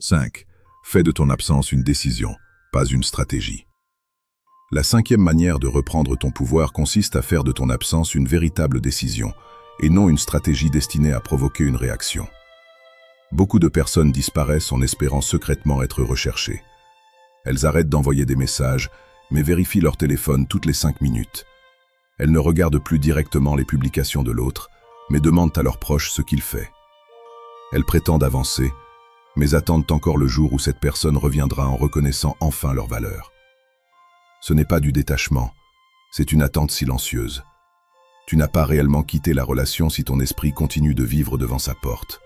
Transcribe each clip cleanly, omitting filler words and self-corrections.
5. Fais de ton absence une décision, pas une stratégie. La 5e manière de reprendre ton pouvoir consiste à faire de ton absence une véritable décision, et non une stratégie destinée à provoquer une réaction. Beaucoup de personnes disparaissent en espérant secrètement être recherchées. Elles arrêtent d'envoyer des messages, mais vérifient leur téléphone toutes les 5 minutes. Elles ne regardent plus directement les publications de l'autre, mais demandent à leurs proches ce qu'il fait. Elles prétendent avancer, mais attendent encore le jour où cette personne reviendra en reconnaissant enfin leur valeur. Ce n'est pas du détachement, c'est une attente silencieuse. Tu n'as pas réellement quitté la relation si ton esprit continue de vivre devant sa porte.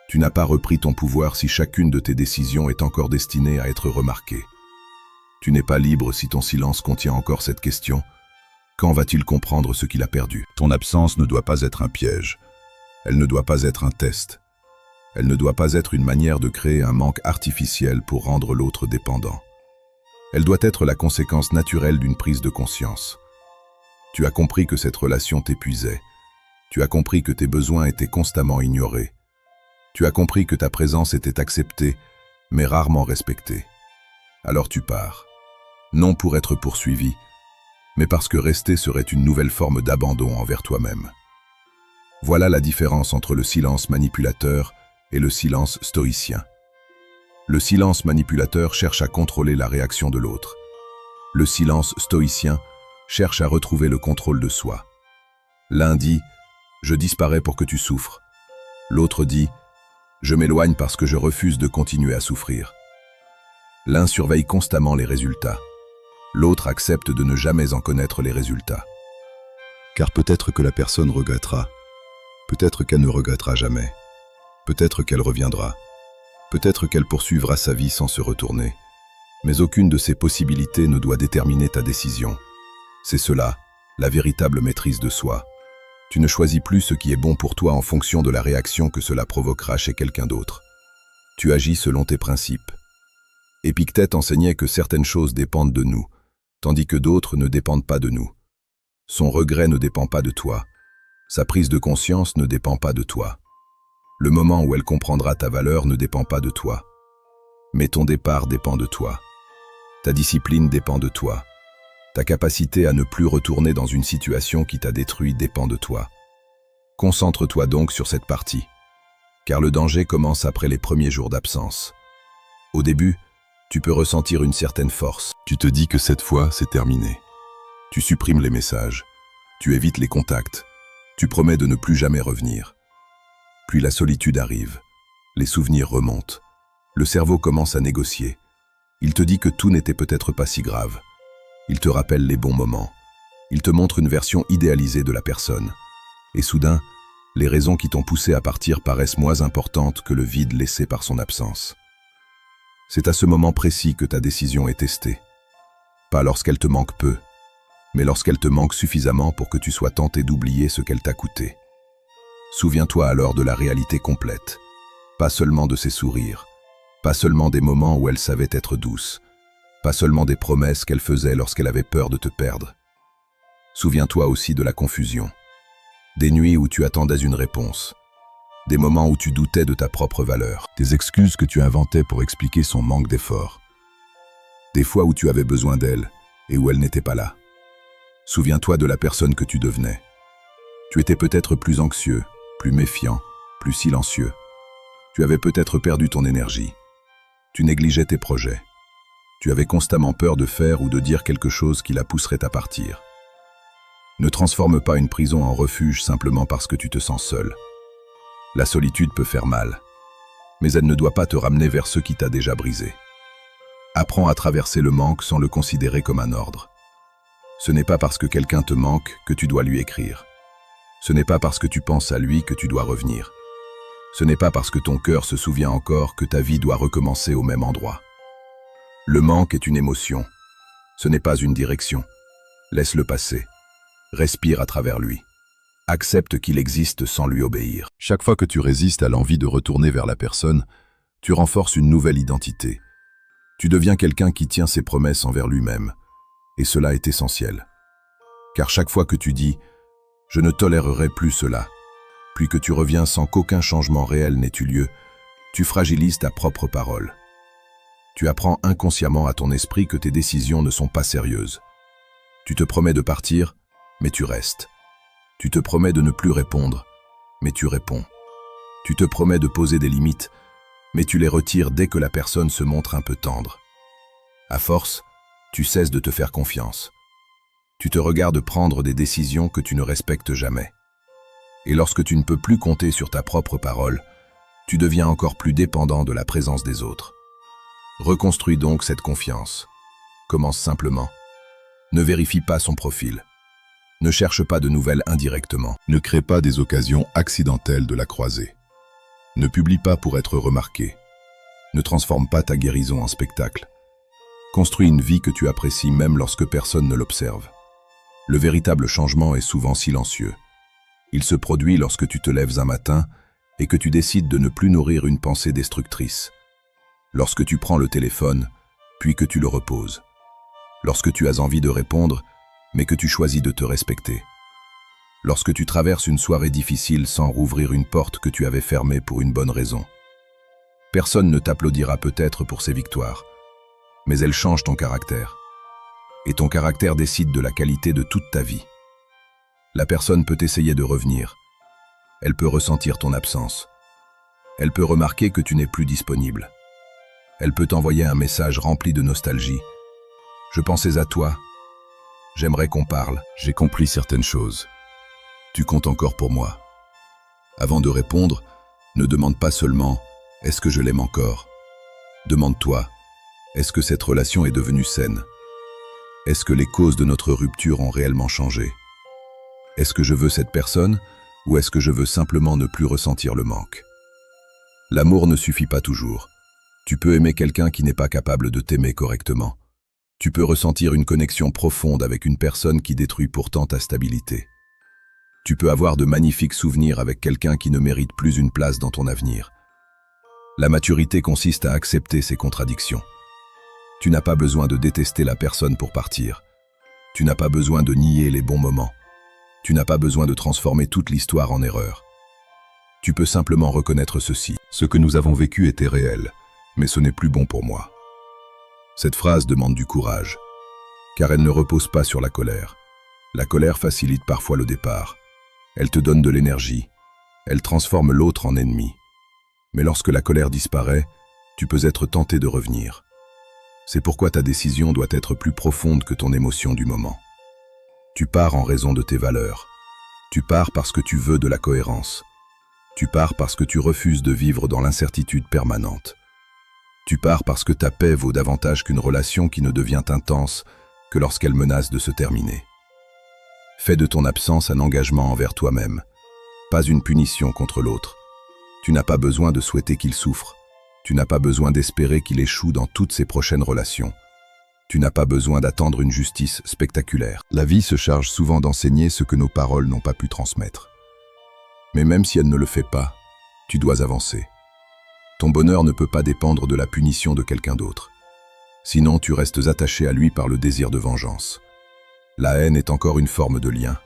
Tu n'as pas repris ton pouvoir si chacune de tes décisions est encore destinée à être remarquée. Tu n'es pas libre si ton silence contient encore cette question. Quand va-t-il comprendre ce qu'il a perdu? Ton absence ne doit pas être un piège. Elle ne doit pas être un test. Elle ne doit pas être une manière de créer un manque artificiel pour rendre l'autre dépendant. Elle doit être la conséquence naturelle d'une prise de conscience. Tu as compris que cette relation t'épuisait. Tu as compris que tes besoins étaient constamment ignorés. Tu as compris que ta présence était acceptée, mais rarement respectée. Alors tu pars. Non pour être poursuivi, mais parce que rester serait une nouvelle forme d'abandon envers toi-même. Voilà la différence entre le silence manipulateur et le silence stoïcien. Le silence manipulateur cherche à contrôler la réaction de l'autre. Le silence stoïcien cherche à retrouver le contrôle de soi. L'un dit « Je disparais pour que tu souffres ». L'autre dit « Je m'éloigne parce que je refuse de continuer à souffrir ». L'un surveille constamment les résultats. L'autre accepte de ne jamais en connaître les résultats. Car peut-être que la personne regrettera. Peut-être qu'elle ne regrettera jamais. Peut-être qu'elle reviendra. Peut-être qu'elle poursuivra sa vie sans se retourner. Mais aucune de ces possibilités ne doit déterminer ta décision. C'est cela, la véritable maîtrise de soi. Tu ne choisis plus ce qui est bon pour toi en fonction de la réaction que cela provoquera chez quelqu'un d'autre. Tu agis selon tes principes. Épictète enseignait que certaines choses dépendent de nous, tandis que d'autres ne dépendent pas de nous. Son regret ne dépend pas de toi. Sa prise de conscience ne dépend pas de toi. Le moment où elle comprendra ta valeur ne dépend pas de toi. Mais ton départ dépend de toi. Ta discipline dépend de toi. Ta capacité à ne plus retourner dans une situation qui t'a détruit dépend de toi. Concentre-toi donc sur cette partie, car le danger commence après les premiers jours d'absence. Au début, tu peux ressentir une certaine force. Tu te dis que cette fois, c'est terminé. Tu supprimes les messages. Tu évites les contacts. Tu promets de ne plus jamais revenir. Puis la solitude arrive. Les souvenirs remontent. Le cerveau commence à négocier. Il te dit que tout n'était peut-être pas si grave. Il te rappelle les bons moments. Il te montre une version idéalisée de la personne. Et soudain, les raisons qui t'ont poussé à partir paraissent moins importantes que le vide laissé par son absence. C'est à ce moment précis que ta décision est testée. Pas lorsqu'elle te manque peu, mais lorsqu'elle te manque suffisamment pour que tu sois tenté d'oublier ce qu'elle t'a coûté. Souviens-toi alors de la réalité complète, pas seulement de ses sourires, pas seulement des moments où elle savait être douce, pas seulement des promesses qu'elle faisait lorsqu'elle avait peur de te perdre. Souviens-toi aussi de la confusion, des nuits où tu attendais une réponse, des moments où tu doutais de ta propre valeur, des excuses que tu inventais pour expliquer son manque d'effort, des fois où tu avais besoin d'elle et où elle n'était pas là. Souviens-toi de la personne que tu devenais. Tu étais peut-être plus anxieux, plus méfiant, plus silencieux. Tu avais peut-être perdu ton énergie. Tu négligeais tes projets. Tu avais constamment peur de faire ou de dire quelque chose qui la pousserait à partir. Ne transforme pas une prison en refuge simplement parce que tu te sens seul. La solitude peut faire mal, mais elle ne doit pas te ramener vers ce qui t'a déjà brisé. Apprends à traverser le manque sans le considérer comme un ordre. Ce n'est pas parce que quelqu'un te manque que tu dois lui écrire. Ce n'est pas parce que tu penses à lui que tu dois revenir. Ce n'est pas parce que ton cœur se souvient encore que ta vie doit recommencer au même endroit. Le manque est une émotion. Ce n'est pas une direction. Laisse-le passer. Respire à travers lui. Accepte qu'il existe sans lui obéir. Chaque fois que tu résistes à l'envie de retourner vers la personne, tu renforces une nouvelle identité. Tu deviens quelqu'un qui tient ses promesses envers lui-même. Et cela est essentiel. Car chaque fois que tu dis « Je ne tolérerai plus cela », puis que tu reviens sans qu'aucun changement réel n'ait eu lieu, Tu fragilises ta propre parole. Tu apprends inconsciemment à ton esprit que tes décisions ne sont pas sérieuses. Tu te promets de partir, mais tu restes. Tu te promets de ne plus répondre, mais tu réponds. Tu te promets de poser des limites, mais tu les retires dès que la personne se montre un peu tendre. À force, tu cesses de te faire confiance. Tu te regardes prendre des décisions que tu ne respectes jamais. Et lorsque tu ne peux plus compter sur ta propre parole, tu deviens encore plus dépendant de la présence des autres. Reconstruis donc cette confiance. Commence simplement. Ne vérifie pas son profil. Ne cherche pas de nouvelles indirectement. Ne crée pas des occasions accidentelles de la croiser. Ne publie pas pour être remarqué. Ne transforme pas ta guérison en spectacle. Construis une vie que tu apprécies même lorsque personne ne l'observe. Le véritable changement est souvent silencieux. Il se produit lorsque tu te lèves un matin et que tu décides de ne plus nourrir une pensée destructrice. Lorsque tu prends le téléphone, puis que tu le reposes. Lorsque tu as envie de répondre, mais que tu choisis de te respecter. Lorsque tu traverses une soirée difficile sans rouvrir une porte que tu avais fermée pour une bonne raison. Personne ne t'applaudira peut-être pour ces victoires, mais elles changent ton caractère. Et ton caractère décide de la qualité de toute ta vie. La personne peut essayer de revenir. Elle peut ressentir ton absence. Elle peut remarquer que tu n'es plus disponible. Elle peut t'envoyer un message rempli de nostalgie. Je pensais à toi. J'aimerais qu'on parle. J'ai compris certaines choses. Tu comptes encore pour moi. Avant de répondre, ne demande pas seulement « Est-ce que je l'aime encore ?» Demande-toi « Est-ce que cette relation est devenue saine ?» Est-ce que les causes de notre rupture ont réellement changé? Est-ce que je veux cette personne ou est-ce que je veux simplement ne plus ressentir le manque? L'amour ne suffit pas toujours. Tu peux aimer quelqu'un qui n'est pas capable de t'aimer correctement. Tu peux ressentir une connexion profonde avec une personne qui détruit pourtant ta stabilité. Tu peux avoir de magnifiques souvenirs avec quelqu'un qui ne mérite plus une place dans ton avenir. La maturité consiste à accepter ces contradictions. Tu n'as pas besoin de détester la personne pour partir. Tu n'as pas besoin de nier les bons moments. Tu n'as pas besoin de transformer toute l'histoire en erreur. Tu peux simplement reconnaître ceci. Ce que nous avons vécu était réel, mais ce n'est plus bon pour moi. Cette phrase demande du courage, car elle ne repose pas sur la colère. La colère facilite parfois le départ. Elle te donne de l'énergie. Elle transforme l'autre en ennemi. Mais lorsque la colère disparaît, tu peux être tenté de revenir. C'est pourquoi ta décision doit être plus profonde que ton émotion du moment. Tu pars en raison de tes valeurs. Tu pars parce que tu veux de la cohérence. Tu pars parce que tu refuses de vivre dans l'incertitude permanente. Tu pars parce que ta paix vaut davantage qu'une relation qui ne devient intense que lorsqu'elle menace de se terminer. Fais de ton absence un engagement envers toi-même, pas une punition contre l'autre. Tu n'as pas besoin de souhaiter qu'il souffre. Tu n'as pas besoin d'espérer qu'il échoue dans toutes ses prochaines relations. Tu n'as pas besoin d'attendre une justice spectaculaire. La vie se charge souvent d'enseigner ce que nos paroles n'ont pas pu transmettre. Mais même si elle ne le fait pas, tu dois avancer. Ton bonheur ne peut pas dépendre de la punition de quelqu'un d'autre. Sinon, tu restes attaché à lui par le désir de vengeance. La haine est encore une forme de lien.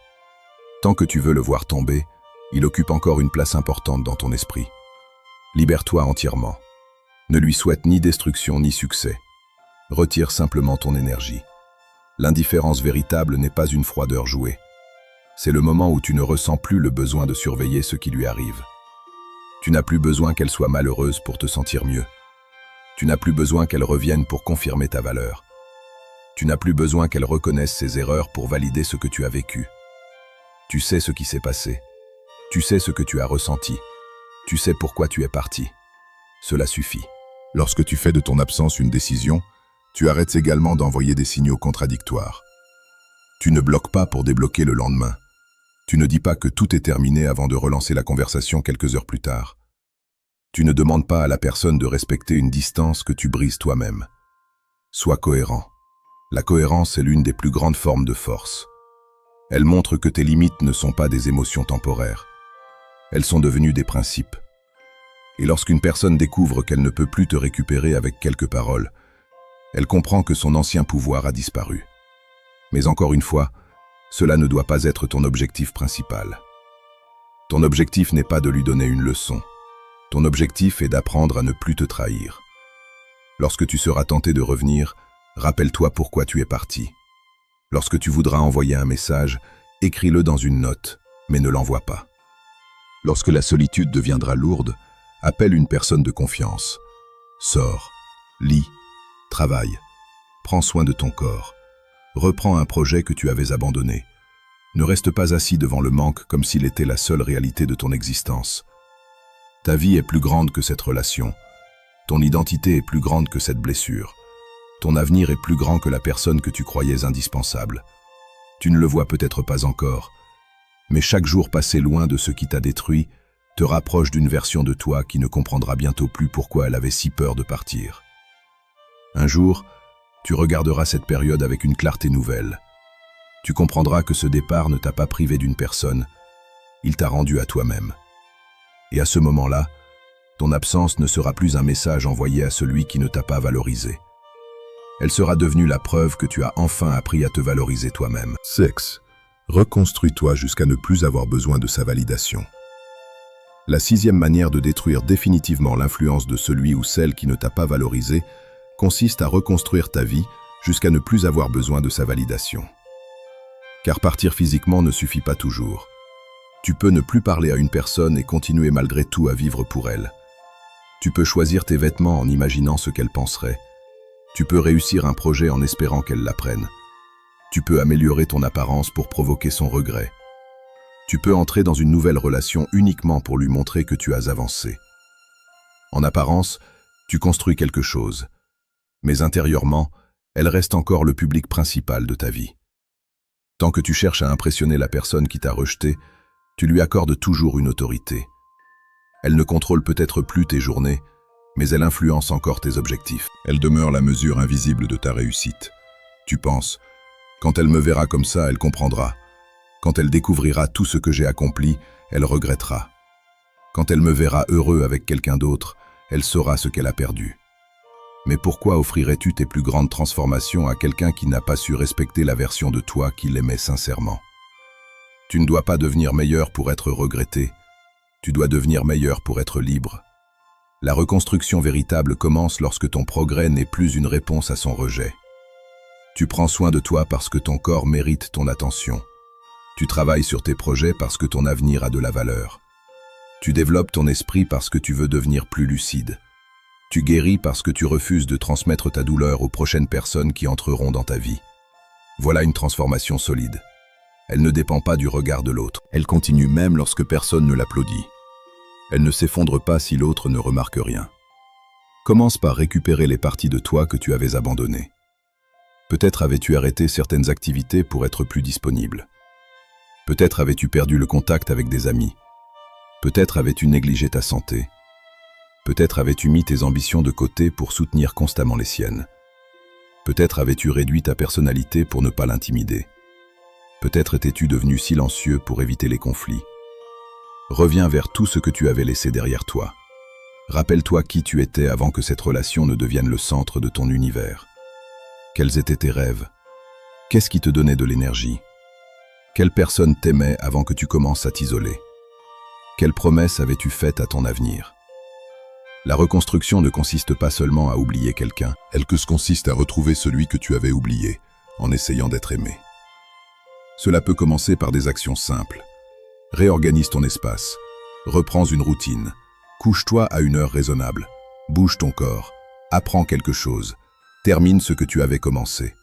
Tant que tu veux le voir tomber, il occupe encore une place importante dans ton esprit. Libère-toi entièrement. Ne lui souhaite ni destruction ni succès. Retire simplement ton énergie. L'indifférence véritable n'est pas une froideur jouée. C'est le moment où tu ne ressens plus le besoin de surveiller ce qui lui arrive. Tu n'as plus besoin qu'elle soit malheureuse pour te sentir mieux. Tu n'as plus besoin qu'elle revienne pour confirmer ta valeur. Tu n'as plus besoin qu'elle reconnaisse ses erreurs pour valider ce que tu as vécu. Tu sais ce qui s'est passé. Tu sais ce que tu as ressenti. Tu sais pourquoi tu es parti. Cela suffit. Lorsque tu fais de ton absence une décision, tu arrêtes également d'envoyer des signaux contradictoires. Tu ne bloques pas pour débloquer le lendemain. Tu ne dis pas que tout est terminé avant de relancer la conversation quelques heures plus tard. Tu ne demandes pas à la personne de respecter une distance que tu brises toi-même. Sois cohérent. La cohérence est l'une des plus grandes formes de force. Elle montre que tes limites ne sont pas des émotions temporaires. Elles sont devenues des principes. Et lorsqu'une personne découvre qu'elle ne peut plus te récupérer avec quelques paroles, elle comprend que son ancien pouvoir a disparu. Mais encore une fois, cela ne doit pas être ton objectif principal. Ton objectif n'est pas de lui donner une leçon. Ton objectif est d'apprendre à ne plus te trahir. Lorsque tu seras tenté de revenir, rappelle-toi pourquoi tu es parti. Lorsque tu voudras envoyer un message, écris-le dans une note, mais ne l'envoie pas. Lorsque la solitude deviendra lourde, appelle une personne de confiance. Sors, lis, travaille, prends soin de ton corps. Reprends un projet que tu avais abandonné. Ne reste pas assis devant le manque comme s'il était la seule réalité de ton existence. Ta vie est plus grande que cette relation. Ton identité est plus grande que cette blessure. Ton avenir est plus grand que la personne que tu croyais indispensable. Tu ne le vois peut-être pas encore, mais chaque jour passé loin de ce qui t'a détruit te rapproche d'une version de toi qui ne comprendra bientôt plus pourquoi elle avait si peur de partir. Un jour, tu regarderas cette période avec une clarté nouvelle. Tu comprendras que ce départ ne t'a pas privé d'une personne, il t'a rendu à toi-même. Et à ce moment-là, ton absence ne sera plus un message envoyé à celui qui ne t'a pas valorisé. Elle sera devenue la preuve que tu as enfin appris à te valoriser toi-même. 6. Reconstruis-toi jusqu'à ne plus avoir besoin de sa validation. La 6e manière de détruire définitivement l'influence de celui ou celle qui ne t'a pas valorisé consiste à reconstruire ta vie jusqu'à ne plus avoir besoin de sa validation. Car partir physiquement ne suffit pas toujours. Tu peux ne plus parler à une personne et continuer malgré tout à vivre pour elle. Tu peux choisir tes vêtements en imaginant ce qu'elle penserait. Tu peux réussir un projet en espérant qu'elle l'apprenne. Tu peux améliorer ton apparence pour provoquer son regret. Tu peux entrer dans une nouvelle relation uniquement pour lui montrer que tu as avancé. En apparence, tu construis quelque chose, mais intérieurement, elle reste encore le public principal de ta vie. Tant que tu cherches à impressionner la personne qui t'a rejeté, tu lui accordes toujours une autorité. Elle ne contrôle peut-être plus tes journées, mais elle influence encore tes objectifs. Elle demeure la mesure invisible de ta réussite. Tu penses, quand elle me verra comme ça, elle comprendra. Quand elle découvrira tout ce que j'ai accompli, elle regrettera. Quand elle me verra heureux avec quelqu'un d'autre, elle saura ce qu'elle a perdu. Mais pourquoi offrirais-tu tes plus grandes transformations à quelqu'un qui n'a pas su respecter la version de toi qu'il aimait sincèrement? Tu ne dois pas devenir meilleur pour être regretté. Tu dois devenir meilleur pour être libre. La reconstruction véritable commence lorsque ton progrès n'est plus une réponse à son rejet. Tu prends soin de toi parce que ton corps mérite ton attention. Tu travailles sur tes projets parce que ton avenir a de la valeur. Tu développes ton esprit parce que tu veux devenir plus lucide. Tu guéris parce que tu refuses de transmettre ta douleur aux prochaines personnes qui entreront dans ta vie. Voilà une transformation solide. Elle ne dépend pas du regard de l'autre. Elle continue même lorsque personne ne l'applaudit. Elle ne s'effondre pas si l'autre ne remarque rien. Commence par récupérer les parties de toi que tu avais abandonnées. Peut-être avais-tu arrêté certaines activités pour être plus disponible. Peut-être avais-tu perdu le contact avec des amis. Peut-être avais-tu négligé ta santé. Peut-être avais-tu mis tes ambitions de côté pour soutenir constamment les siennes. Peut-être avais-tu réduit ta personnalité pour ne pas l'intimider. Peut-être étais-tu devenu silencieux pour éviter les conflits. Reviens vers tout ce que tu avais laissé derrière toi. Rappelle-toi qui tu étais avant que cette relation ne devienne le centre de ton univers. Quels étaient tes rêves? Qu'est-ce qui te donnait de l'énergie? Quelle personne t'aimait avant que tu commences à t'isoler? Quelles promesses avais-tu faites à ton avenir? La reconstruction ne consiste pas seulement à oublier quelqu'un, Elle consiste à retrouver celui que tu avais oublié, en essayant d'être aimé. Cela peut commencer par des actions simples. Réorganise ton espace, reprends une routine, couche-toi à une heure raisonnable, bouge ton corps, apprends quelque chose, termine ce que tu avais commencé.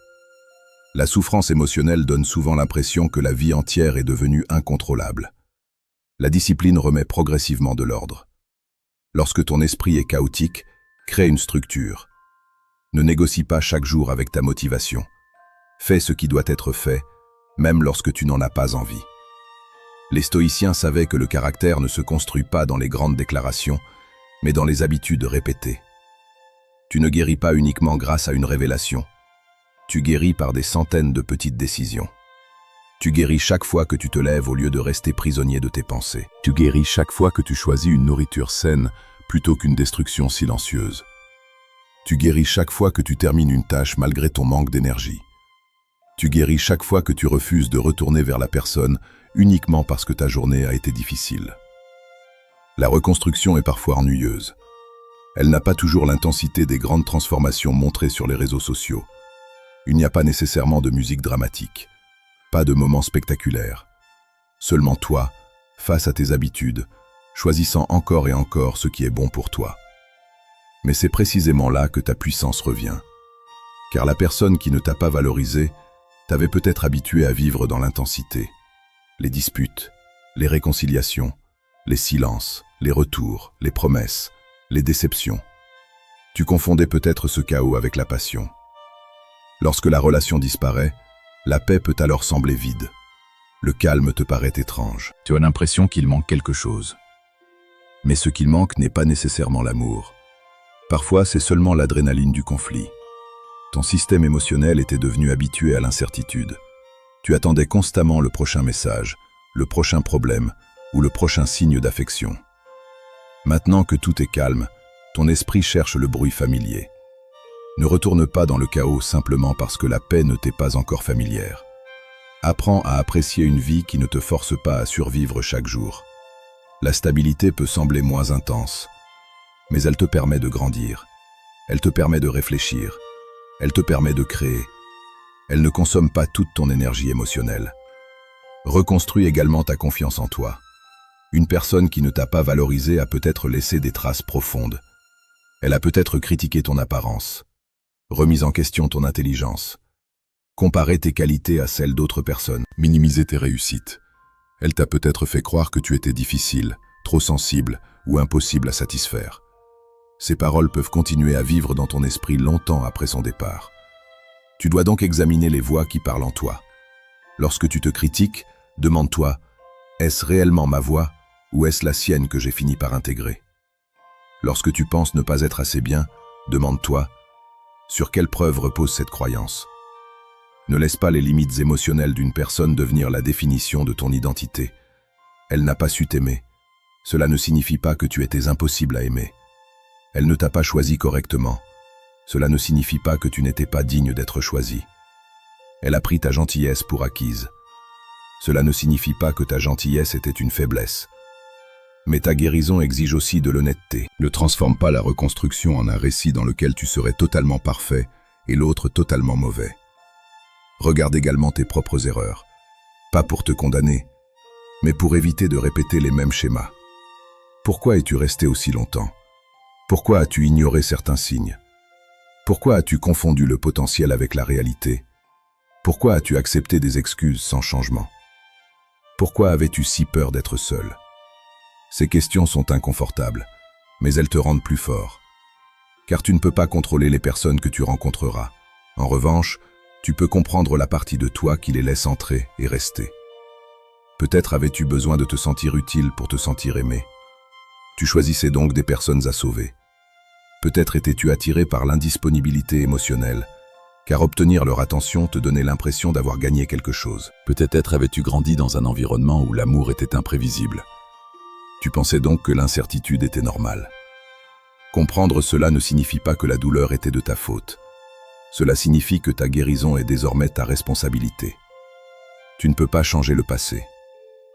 La souffrance émotionnelle donne souvent l'impression que la vie entière est devenue incontrôlable. La discipline remet progressivement de l'ordre. Lorsque ton esprit est chaotique, crée une structure. Ne négocie pas chaque jour avec ta motivation. Fais ce qui doit être fait, même lorsque tu n'en as pas envie. Les stoïciens savaient que le caractère ne se construit pas dans les grandes déclarations, mais dans les habitudes répétées. Tu ne guéris pas uniquement grâce à une révélation. Tu guéris par des centaines de petites décisions. Tu guéris chaque fois que tu te lèves au lieu de rester prisonnier de tes pensées. Tu guéris chaque fois que tu choisis une nourriture saine plutôt qu'une destruction silencieuse. Tu guéris chaque fois que tu termines une tâche malgré ton manque d'énergie. Tu guéris chaque fois que tu refuses de retourner vers la personne uniquement parce que ta journée a été difficile. La reconstruction est parfois ennuyeuse. Elle n'a pas toujours l'intensité des grandes transformations montrées sur les réseaux sociaux. Il n'y a pas nécessairement de musique dramatique, pas de moments spectaculaires. Seulement toi, face à tes habitudes, choisissant encore et encore ce qui est bon pour toi. Mais c'est précisément là que ta puissance revient. Car la personne qui ne t'a pas valorisé t'avait peut-être habitué à vivre dans l'intensité. Les disputes, les réconciliations, les silences, les retours, les promesses, les déceptions. Tu confondais peut-être ce chaos avec la passion. Lorsque la relation disparaît, la paix peut alors sembler vide. Le calme te paraît étrange. Tu as l'impression qu'il manque quelque chose. Mais ce qu'il manque n'est pas nécessairement l'amour. Parfois, c'est seulement l'adrénaline du conflit. Ton système émotionnel était devenu habitué à l'incertitude. Tu attendais constamment le prochain message, le prochain problème ou le prochain signe d'affection. Maintenant que tout est calme, ton esprit cherche le bruit familier. Ne retourne pas dans le chaos simplement parce que la paix ne t'est pas encore familière. Apprends à apprécier une vie qui ne te force pas à survivre chaque jour. La stabilité peut sembler moins intense, mais elle te permet de grandir. Elle te permet de réfléchir. Elle te permet de créer. Elle ne consomme pas toute ton énergie émotionnelle. Reconstruis également ta confiance en toi. Une personne qui ne t'a pas valorisé a peut-être laissé des traces profondes. Elle a peut-être critiqué ton apparence, remis en question ton intelligence, comparé tes qualités à celles d'autres personnes, minimisé tes réussites. Elle t'a peut-être fait croire que tu étais difficile, trop sensible ou impossible à satisfaire. Ces paroles peuvent continuer à vivre dans ton esprit longtemps après son départ. Tu dois donc examiner les voix qui parlent en toi. Lorsque tu te critiques, demande-toi, est-ce réellement ma voix ou est-ce la sienne que j'ai fini par intégrer? Lorsque tu penses ne pas être assez bien, demande-toi, sur quelle preuve repose cette croyance? Ne laisse pas les limites émotionnelles d'une personne devenir la définition de ton identité. Elle n'a pas su t'aimer. Cela ne signifie pas que tu étais impossible à aimer. Elle ne t'a pas choisi correctement. Cela ne signifie pas que tu n'étais pas digne d'être choisi. Elle a pris ta gentillesse pour acquise. Cela ne signifie pas que ta gentillesse était une faiblesse. Mais ta guérison exige aussi de l'honnêteté. Ne transforme pas la reconstruction en un récit dans lequel tu serais totalement parfait et l'autre totalement mauvais. Regarde également tes propres erreurs. Pas pour te condamner, mais pour éviter de répéter les mêmes schémas. Pourquoi es-tu resté aussi longtemps? Pourquoi as-tu ignoré certains signes? Pourquoi as-tu confondu le potentiel avec la réalité? Pourquoi as-tu accepté des excuses sans changement? Pourquoi avais-tu si peur d'être seul? Ces questions sont inconfortables, mais elles te rendent plus fort. Car tu ne peux pas contrôler les personnes que tu rencontreras. En revanche, tu peux comprendre la partie de toi qui les laisse entrer et rester. Peut-être avais-tu besoin de te sentir utile pour te sentir aimé. Tu choisissais donc des personnes à sauver. Peut-être étais-tu attiré par l'indisponibilité émotionnelle, car obtenir leur attention te donnait l'impression d'avoir gagné quelque chose. Peut-être avais-tu grandi dans un environnement où l'amour était imprévisible. Tu pensais donc que l'incertitude était normale. Comprendre cela ne signifie pas que la douleur était de ta faute. Cela signifie que ta guérison est désormais ta responsabilité. Tu ne peux pas changer le passé,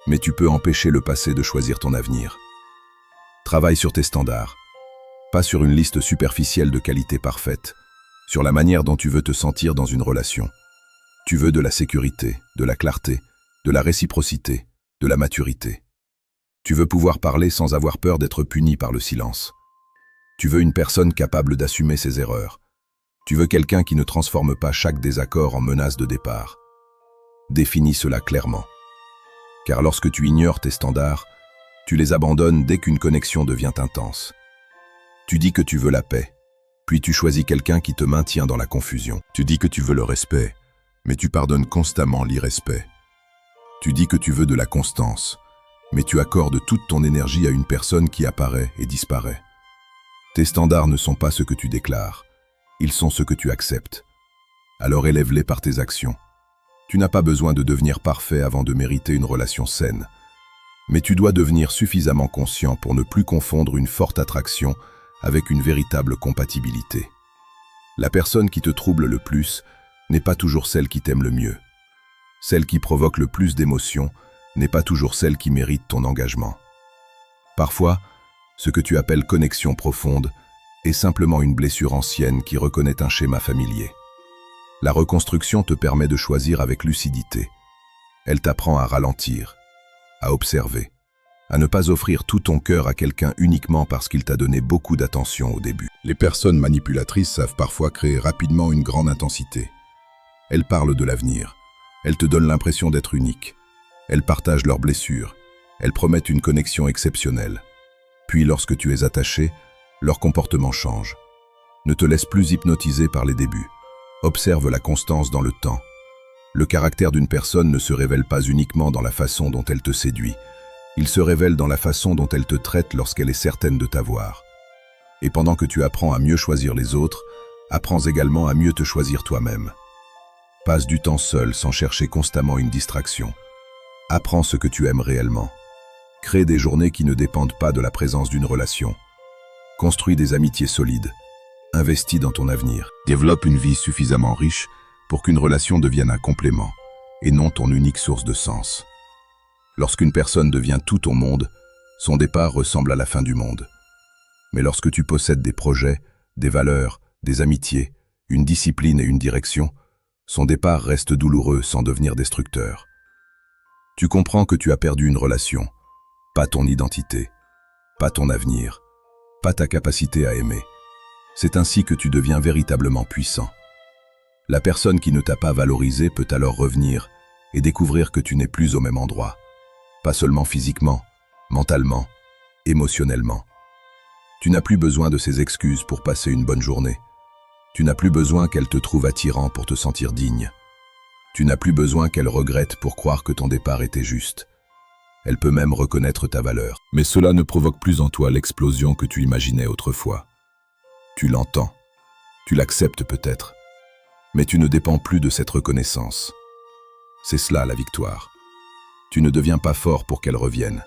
mais tu peux empêcher le passé de choisir ton avenir. Travaille sur tes standards, pas sur une liste superficielle de qualités parfaites, sur la manière dont tu veux te sentir dans une relation. Tu veux de la sécurité, de la clarté, de la réciprocité, de la maturité. Tu veux pouvoir parler sans avoir peur d'être puni par le silence. Tu veux une personne capable d'assumer ses erreurs. Tu veux quelqu'un qui ne transforme pas chaque désaccord en menace de départ. Définis cela clairement. Car lorsque tu ignores tes standards, tu les abandonnes dès qu'une connexion devient intense. Tu dis que tu veux la paix, puis tu choisis quelqu'un qui te maintient dans la confusion. Tu dis que tu veux le respect, mais tu pardonnes constamment l'irrespect. Tu dis que tu veux de la constance, mais tu accordes toute ton énergie à une personne qui apparaît et disparaît. Tes standards ne sont pas ce que tu déclares, ils sont ce que tu acceptes. Alors élève-les par tes actions. Tu n'as pas besoin de devenir parfait avant de mériter une relation saine, mais tu dois devenir suffisamment conscient pour ne plus confondre une forte attraction avec une véritable compatibilité. La personne qui te trouble le plus n'est pas toujours celle qui t'aime le mieux. Celle qui provoque le plus d'émotions n'est pas toujours celle qui mérite ton engagement. Parfois, ce que tu appelles connexion profonde est simplement une blessure ancienne qui reconnaît un schéma familier. La reconstruction te permet de choisir avec lucidité. Elle t'apprend à ralentir, à observer, à ne pas offrir tout ton cœur à quelqu'un uniquement parce qu'il t'a donné beaucoup d'attention au début. Les personnes manipulatrices savent parfois créer rapidement une grande intensité. Elles parlent de l'avenir, elles te donnent l'impression d'être unique, elles partagent leurs blessures, elles promettent une connexion exceptionnelle. Puis lorsque tu es attaché, leur comportement change. Ne te laisse plus hypnotiser par les débuts. Observe la constance dans le temps. Le caractère d'une personne ne se révèle pas uniquement dans la façon dont elle te séduit. Il se révèle dans la façon dont elle te traite lorsqu'elle est certaine de t'avoir. Et pendant que tu apprends à mieux choisir les autres, apprends également à mieux te choisir toi-même. Passe du temps seul sans chercher constamment une distraction. Apprends ce que tu aimes réellement. Crée des journées qui ne dépendent pas de la présence d'une relation. Construis des amitiés solides. Investis dans ton avenir. Développe une vie suffisamment riche pour qu'une relation devienne un complément et non ton unique source de sens. Lorsqu'une personne devient tout ton monde, son départ ressemble à la fin du monde. Mais lorsque tu possèdes des projets, des valeurs, des amitiés, une discipline et une direction, son départ reste douloureux sans devenir destructeur. Tu comprends que tu as perdu une relation, pas ton identité, pas ton avenir, pas ta capacité à aimer. C'est ainsi que tu deviens véritablement puissant. La personne qui ne t'a pas valorisé peut alors revenir et découvrir que tu n'es plus au même endroit. Pas seulement physiquement, mentalement, émotionnellement. Tu n'as plus besoin de ses excuses pour passer une bonne journée. Tu n'as plus besoin qu'elle te trouve attirant pour te sentir digne. Tu n'as plus besoin qu'elle regrette pour croire que ton départ était juste. Elle peut même reconnaître ta valeur. Mais cela ne provoque plus en toi l'explosion que tu imaginais autrefois. Tu l'entends, tu l'acceptes peut-être, mais tu ne dépends plus de cette reconnaissance. C'est cela la victoire. Tu ne deviens pas fort pour qu'elle revienne.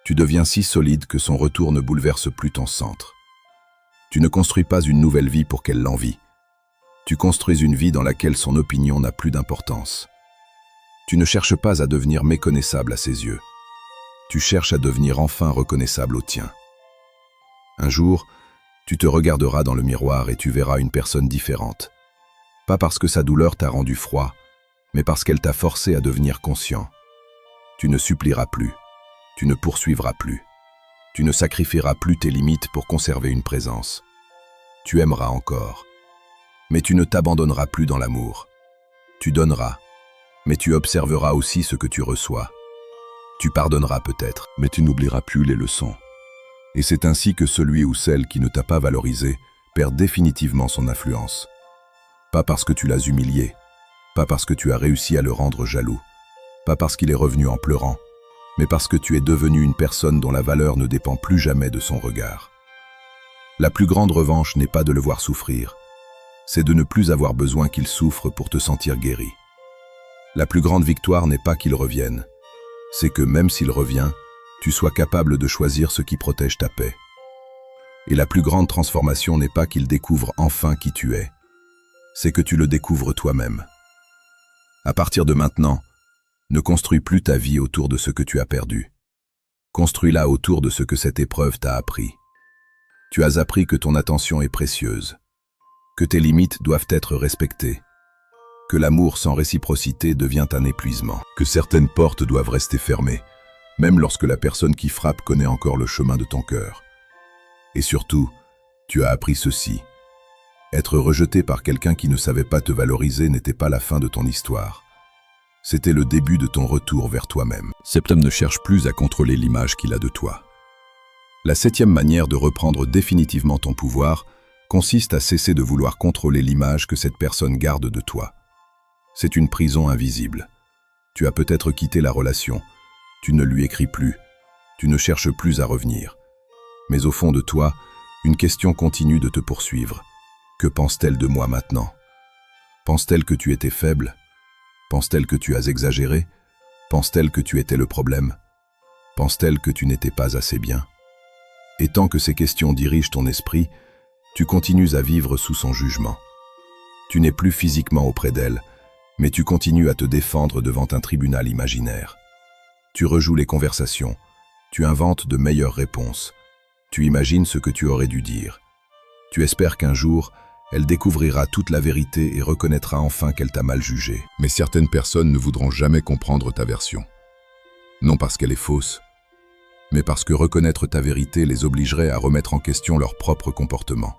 Tu deviens si solide que son retour ne bouleverse plus ton centre. Tu ne construis pas une nouvelle vie pour qu'elle l'envie. Tu construis une vie dans laquelle son opinion n'a plus d'importance. Tu ne cherches pas à devenir méconnaissable à ses yeux. Tu cherches à devenir enfin reconnaissable aux tiens. Un jour, tu te regarderas dans le miroir et tu verras une personne différente. Pas parce que sa douleur t'a rendu froid, mais parce qu'elle t'a forcé à devenir conscient. Tu ne supplieras plus, tu ne poursuivras plus. Tu ne sacrifieras plus tes limites pour conserver une présence. Tu aimeras encore, mais tu ne t'abandonneras plus dans l'amour. Tu donneras, mais tu observeras aussi ce que tu reçois. Tu pardonneras peut-être, mais tu n'oublieras plus les leçons. Et c'est ainsi que celui ou celle qui ne t'a pas valorisé perd définitivement son influence. Pas parce que tu l'as humilié, pas parce que tu as réussi à le rendre jaloux, pas parce qu'il est revenu en pleurant, mais parce que tu es devenu une personne dont la valeur ne dépend plus jamais de son regard. La plus grande revanche n'est pas de le voir souffrir, c'est de ne plus avoir besoin qu'il souffre pour te sentir guéri. La plus grande victoire n'est pas qu'il revienne, c'est que même s'il revient, tu sois capable de choisir ce qui protège ta paix. Et la plus grande transformation n'est pas qu'il découvre enfin qui tu es, c'est que tu le découvres toi-même. À partir de maintenant, ne construis plus ta vie autour de ce que tu as perdu. Construis-la autour de ce que cette épreuve t'a appris. Tu as appris que ton attention est précieuse, que tes limites doivent être respectées, que l'amour sans réciprocité devient un épuisement, que certaines portes doivent rester fermées, même lorsque la personne qui frappe connaît encore le chemin de ton cœur. Et surtout, tu as appris ceci. Être rejeté par quelqu'un qui ne savait pas te valoriser n'était pas la fin de ton histoire. C'était le début de ton retour vers toi-même. Cet homme ne cherche plus à contrôler l'image qu'il a de toi. La 7e manière de reprendre définitivement ton pouvoir consiste à cesser de vouloir contrôler l'image que cette personne garde de toi. C'est une prison invisible. Tu as peut-être quitté la relation, tu ne lui écris plus, tu ne cherches plus à revenir. Mais au fond de toi, une question continue de te poursuivre. Que pense-t-elle de moi maintenant? Pense-t-elle que tu étais faible? Pense-t-elle que tu as exagéré? Pense-t-elle que tu étais le problème? Pense-t-elle que tu n'étais pas assez bien? Et tant que ces questions dirigent ton esprit, tu continues à vivre sous son jugement. Tu n'es plus physiquement auprès d'elle, mais tu continues à te défendre devant un tribunal imaginaire. Tu rejoues les conversations, Tu inventes de meilleures réponses. Tu imagines ce que tu aurais dû dire. Tu espères qu'un jour, elle découvrira toute la vérité et reconnaîtra enfin qu'elle t'a mal jugé. Mais certaines personnes ne voudront jamais comprendre ta version. Non parce qu'elle est fausse, mais parce que reconnaître ta vérité les obligerait à remettre en question leur propre comportement.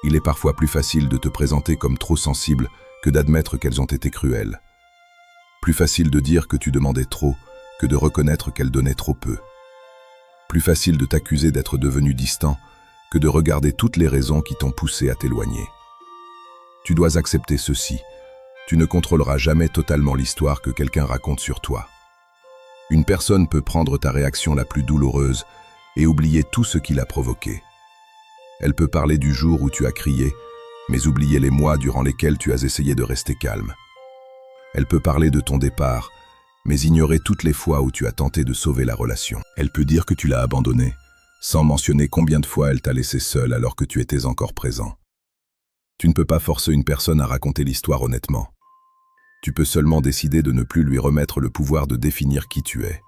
Il est parfois plus facile de te présenter comme trop sensible que d'admettre qu'elles ont été cruelles. Plus facile de dire que tu demandais trop que de reconnaître qu'elles donnaient trop peu. Plus facile de t'accuser d'être devenu distant que de regarder toutes les raisons qui t'ont poussé à t'éloigner. Tu dois accepter ceci. Tu ne contrôleras jamais totalement l'histoire que quelqu'un raconte sur toi. Une personne peut prendre ta réaction la plus douloureuse et oublier tout ce qui l'a provoqué. Elle peut parler du jour où tu as crié, mais oublier les mois durant lesquels tu as essayé de rester calme. Elle peut parler de ton départ, mais ignorer toutes les fois où tu as tenté de sauver la relation. Elle peut dire que tu l'as abandonnée, sans mentionner combien de fois elle t'a laissé seule alors que tu étais encore présent. Tu ne peux pas forcer une personne à raconter l'histoire honnêtement. Tu peux seulement décider de ne plus lui remettre le pouvoir de définir qui tu es.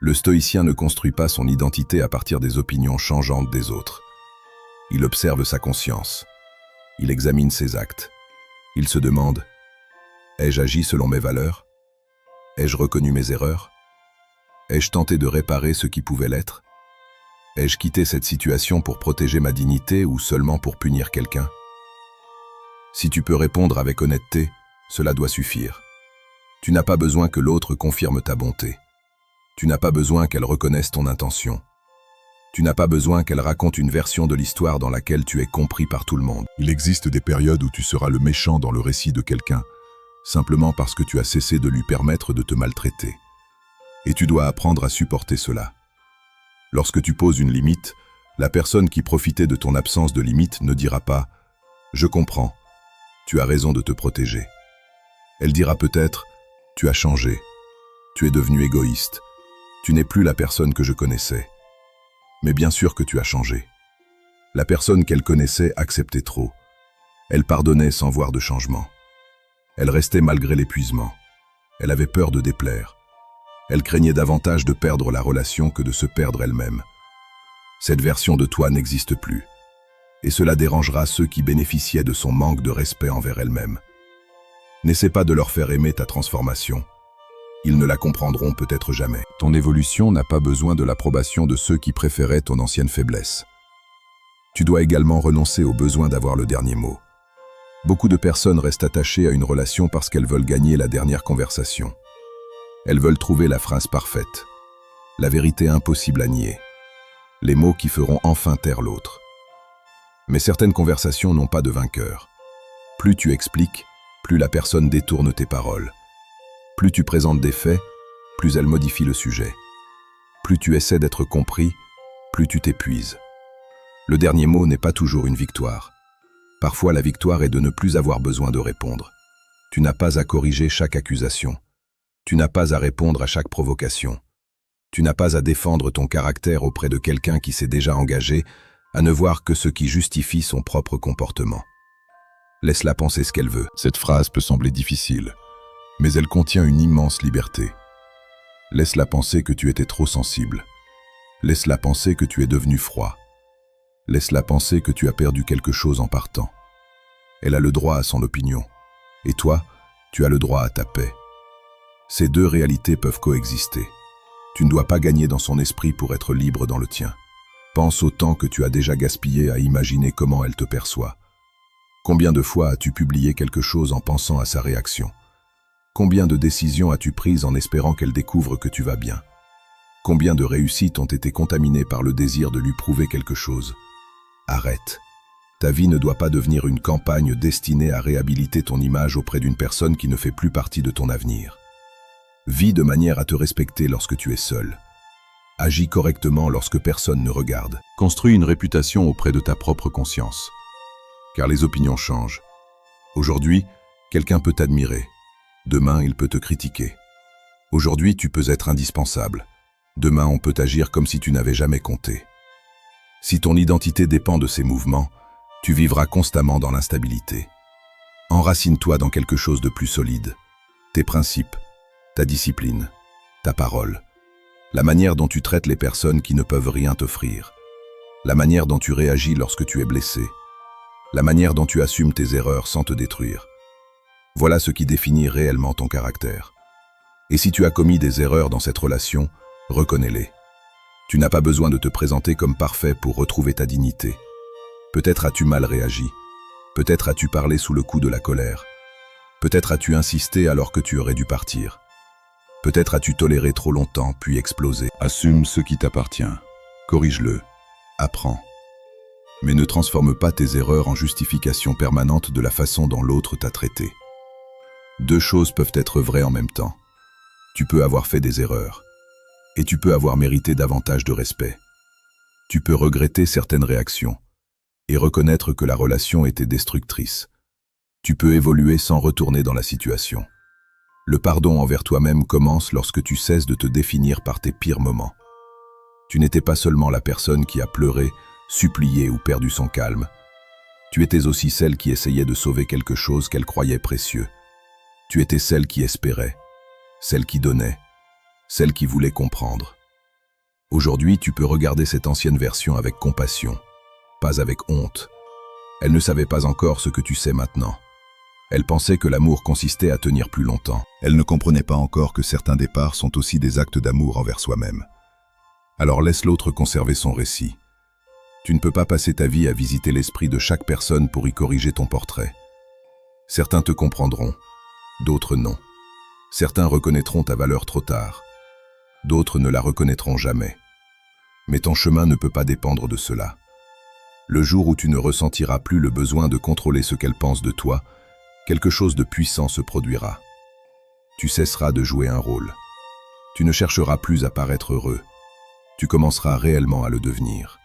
Le stoïcien ne construit pas son identité à partir des opinions changeantes des autres. Il observe sa conscience. Il examine ses actes. Il se demande : ai-je agi selon mes valeurs ? Ai-je reconnu mes erreurs ? Ai-je tenté de réparer ce qui pouvait l'être ? Ai-je quitté cette situation pour protéger ma dignité ou seulement pour punir quelqu'un ? Si tu peux répondre avec honnêteté, cela doit suffire. Tu n'as pas besoin que l'autre confirme ta bonté. Tu n'as pas besoin qu'elle reconnaisse ton intention. Tu n'as pas besoin qu'elle raconte une version de l'histoire dans laquelle tu es compris par tout le monde. Il existe des périodes où tu seras le méchant dans le récit de quelqu'un, simplement parce que tu as cessé de lui permettre de te maltraiter. Et tu dois apprendre à supporter cela. Lorsque tu poses une limite, la personne qui profitait de ton absence de limite ne dira pas « Je comprends, tu as raison de te protéger ». Elle dira peut-être « Tu as changé, tu es devenu égoïste, tu n'es plus la personne que je connaissais ». Mais bien sûr que tu as changé. La personne qu'elle connaissait acceptait trop. Elle pardonnait sans voir de changement. Elle restait malgré l'épuisement. Elle avait peur de déplaire. Elle craignait davantage de perdre la relation que de se perdre elle-même. Cette version de toi n'existe plus. Et cela dérangera ceux qui bénéficiaient de son manque de respect envers elle-même. N'essaie pas de leur faire aimer ta transformation. Ils ne la comprendront peut-être jamais. Ton évolution n'a pas besoin de l'approbation de ceux qui préféraient ton ancienne faiblesse. Tu dois également renoncer au besoin d'avoir le dernier mot. Beaucoup de personnes restent attachées à une relation parce qu'elles veulent gagner la dernière conversation. Elles veulent trouver la phrase parfaite, la vérité impossible à nier, les mots qui feront enfin taire l'autre. Mais certaines conversations n'ont pas de vainqueur. Plus tu expliques, plus la personne détourne tes paroles. Plus tu présentes des faits, plus elle modifie le sujet. Plus tu essaies d'être compris, plus tu t'épuises. Le dernier mot n'est pas toujours une victoire. Parfois, la victoire est de ne plus avoir besoin de répondre. Tu n'as pas à corriger chaque accusation. Tu n'as pas à répondre à chaque provocation. Tu n'as pas à défendre ton caractère auprès de quelqu'un qui s'est déjà engagé à ne voir que ce qui justifie son propre comportement. Laisse-la penser ce qu'elle veut. Cette phrase peut sembler difficile, mais elle contient une immense liberté. Laisse-la penser que tu étais trop sensible. Laisse-la penser que tu es devenu froid. Laisse-la penser que tu as perdu quelque chose en partant. Elle a le droit à son opinion. Et toi, tu as le droit à ta paix. Ces deux réalités peuvent coexister. Tu ne dois pas gagner dans son esprit pour être libre dans le tien. Pense au temps que tu as déjà gaspillé à imaginer comment elle te perçoit. Combien de fois as-tu publié quelque chose en pensant à sa réaction ? Combien de décisions as-tu prises en espérant qu'elle découvre que tu vas bien ? Combien de réussites ont été contaminées par le désir de lui prouver quelque chose ? Arrête. Ta vie ne doit pas devenir une campagne destinée à réhabiliter ton image auprès d'une personne qui ne fait plus partie de ton avenir. Vis de manière à te respecter lorsque tu es seul. Agis correctement lorsque personne ne regarde. Construis une réputation auprès de ta propre conscience. Car les opinions changent. Aujourd'hui, quelqu'un peut t'admirer. Demain, il peut te critiquer. Aujourd'hui, tu peux être indispensable. Demain, on peut agir comme si tu n'avais jamais compté. Si ton identité dépend de ces mouvements, tu vivras constamment dans l'instabilité. Enracine-toi dans quelque chose de plus solide. Tes principes, ta discipline, ta parole. La manière dont tu traites les personnes qui ne peuvent rien t'offrir. La manière dont tu réagis lorsque tu es blessé. La manière dont tu assumes tes erreurs sans te détruire. Voilà ce qui définit réellement ton caractère. Et si tu as commis des erreurs dans cette relation, reconnais-les. Tu n'as pas besoin de te présenter comme parfait pour retrouver ta dignité. Peut-être as-tu mal réagi. Peut-être as-tu parlé sous le coup de la colère. Peut-être as-tu insisté alors que tu aurais dû partir. Peut-être as-tu toléré trop longtemps, puis explosé. Assume ce qui t'appartient. Corrige-le. Apprends. Mais ne transforme pas tes erreurs en justification permanente de la façon dont l'autre t'a traité. Deux choses peuvent être vraies en même temps. Tu peux avoir fait des erreurs. Et tu peux avoir mérité davantage de respect. Tu peux regretter certaines réactions et reconnaître que la relation était destructrice. Tu peux évoluer sans retourner dans la situation. Le pardon envers toi-même commence lorsque tu cesses de te définir par tes pires moments. Tu n'étais pas seulement la personne qui a pleuré, supplié ou perdu son calme. Tu étais aussi celle qui essayait de sauver quelque chose qu'elle croyait précieux. Tu étais celle qui espérait, celle qui donnait, celle qui voulait comprendre. Aujourd'hui, tu peux regarder cette ancienne version avec compassion, pas avec honte. Elle ne savait pas encore ce que tu sais maintenant. Elle pensait que l'amour consistait à tenir plus longtemps. Elle ne comprenait pas encore que certains départs sont aussi des actes d'amour envers soi-même. Alors laisse l'autre conserver son récit. Tu ne peux pas passer ta vie à visiter l'esprit de chaque personne pour y corriger ton portrait. Certains te comprendront, d'autres non. Certains reconnaîtront ta valeur trop tard, d'autres ne la reconnaîtront jamais. Mais ton chemin ne peut pas dépendre de cela. Le jour où tu ne ressentiras plus le besoin de contrôler ce qu'elle pense de toi, quelque chose de puissant se produira. Tu cesseras de jouer un rôle. Tu ne chercheras plus à paraître heureux. Tu commenceras réellement à le devenir.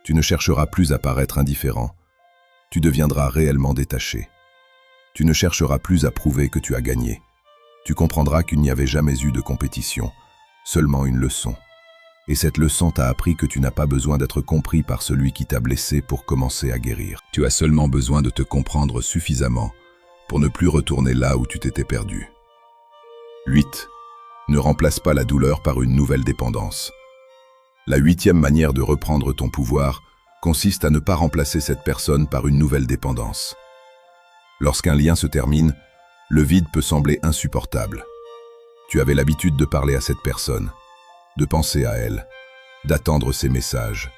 Tu ne chercheras plus à paraître indifférent. Tu deviendras réellement détaché. Tu ne chercheras plus à prouver que tu as gagné. Tu comprendras qu'il n'y avait jamais eu de compétition, seulement une leçon. Et cette leçon t'a appris que tu n'as pas besoin d'être compris par celui qui t'a blessé pour commencer à guérir. Tu as seulement besoin de te comprendre suffisamment pour ne plus retourner là où tu t'étais perdu. 8. Ne remplace pas la douleur par une nouvelle dépendance. La 8e manière de reprendre ton pouvoir consiste à ne pas remplacer cette personne par une nouvelle dépendance. Lorsqu'un lien se termine, le vide peut sembler insupportable. Tu avais l'habitude de parler à cette personne, de penser à elle, d'attendre ses messages,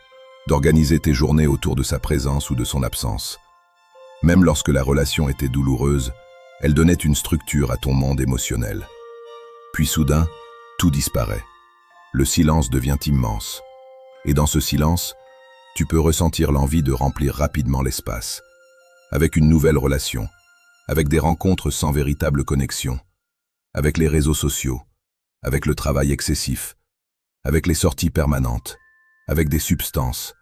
d'organiser tes journées autour de sa présence ou de son absence. Même lorsque la relation était douloureuse, elle donnait une structure à ton monde émotionnel. Puis soudain, tout disparaît. Le silence devient immense. Et dans ce silence, tu peux ressentir l'envie de remplir rapidement l'espace, avec une nouvelle relation, avec des rencontres sans véritable connexion, avec les réseaux sociaux, avec le travail excessif, avec les sorties permanentes, avec des substances,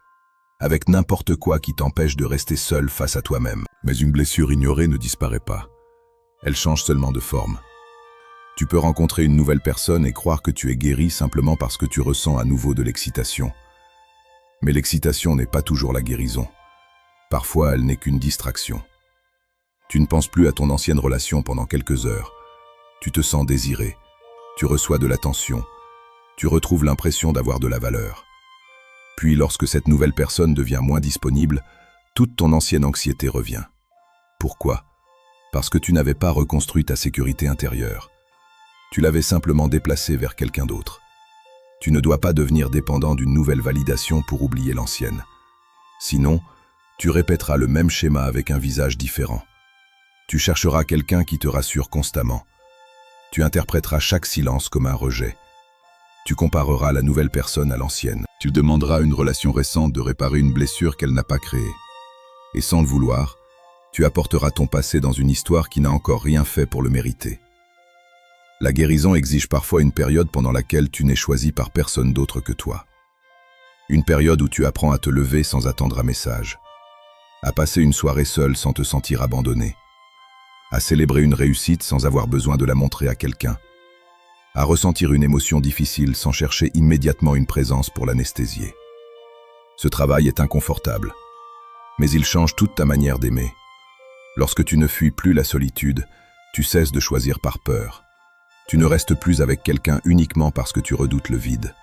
avec n'importe quoi qui t'empêche de rester seul face à toi-même. Mais une blessure ignorée ne disparaît pas. Elle change seulement de forme. Tu peux rencontrer une nouvelle personne et croire que tu es guéri simplement parce que tu ressens à nouveau de l'excitation. Mais l'excitation n'est pas toujours la guérison. Parfois, elle n'est qu'une distraction. Tu ne penses plus à ton ancienne relation pendant quelques heures. Tu te sens désiré. Tu reçois de l'attention. Tu retrouves l'impression d'avoir de la valeur. Puis, lorsque cette nouvelle personne devient moins disponible, toute ton ancienne anxiété revient. Pourquoi? Parce que tu n'avais pas reconstruit ta sécurité intérieure. Tu l'avais simplement déplacée vers quelqu'un d'autre. Tu ne dois pas devenir dépendant d'une nouvelle validation pour oublier l'ancienne. Sinon, tu répéteras le même schéma avec un visage différent. Tu chercheras quelqu'un qui te rassure constamment. Tu interpréteras chaque silence comme un rejet. Tu compareras la nouvelle personne à l'ancienne. Tu demanderas à une relation récente de réparer une blessure qu'elle n'a pas créée. Et sans le vouloir, tu apporteras ton passé dans une histoire qui n'a encore rien fait pour le mériter. La guérison exige parfois une période pendant laquelle tu n'es choisi par personne d'autre que toi. Une période où tu apprends à te lever sans attendre un message, à passer une soirée seule sans te sentir abandonné, à célébrer une réussite sans avoir besoin de la montrer à quelqu'un, à ressentir une émotion difficile sans chercher immédiatement une présence pour l'anesthésier. Ce travail est inconfortable, mais il change toute ta manière d'aimer. Lorsque tu ne fuis plus la solitude, tu cesses de choisir par peur. Tu ne restes plus avec quelqu'un uniquement parce que tu redoutes le vide.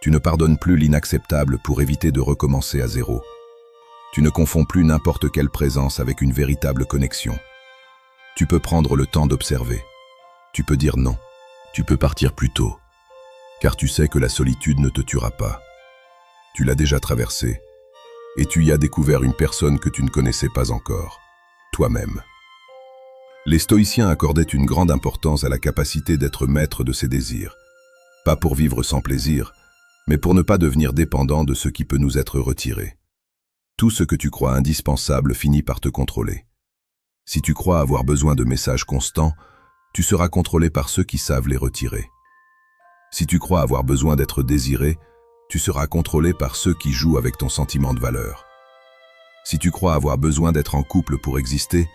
Tu ne pardonnes plus l'inacceptable pour éviter de recommencer à zéro. Tu ne confonds plus n'importe quelle présence avec une véritable connexion. Tu peux prendre le temps d'observer. Tu peux dire non. Tu peux partir plus tôt. Car tu sais que la solitude ne te tuera pas. Tu l'as déjà traversée. Et tu y as découvert une personne que tu ne connaissais pas encore. Toi-même. Les stoïciens accordaient une grande importance à la capacité d'être maître de ses désirs. Pas pour vivre sans plaisir, mais pour ne pas devenir dépendant de ce qui peut nous être retiré. Tout ce que tu crois indispensable finit par te contrôler. Si tu crois avoir besoin de messages constants, tu seras contrôlé par ceux qui savent les retirer. Si tu crois avoir besoin d'être désiré, tu seras contrôlé par ceux qui jouent avec ton sentiment de valeur. Si tu crois avoir besoin d'être en couple pour exister,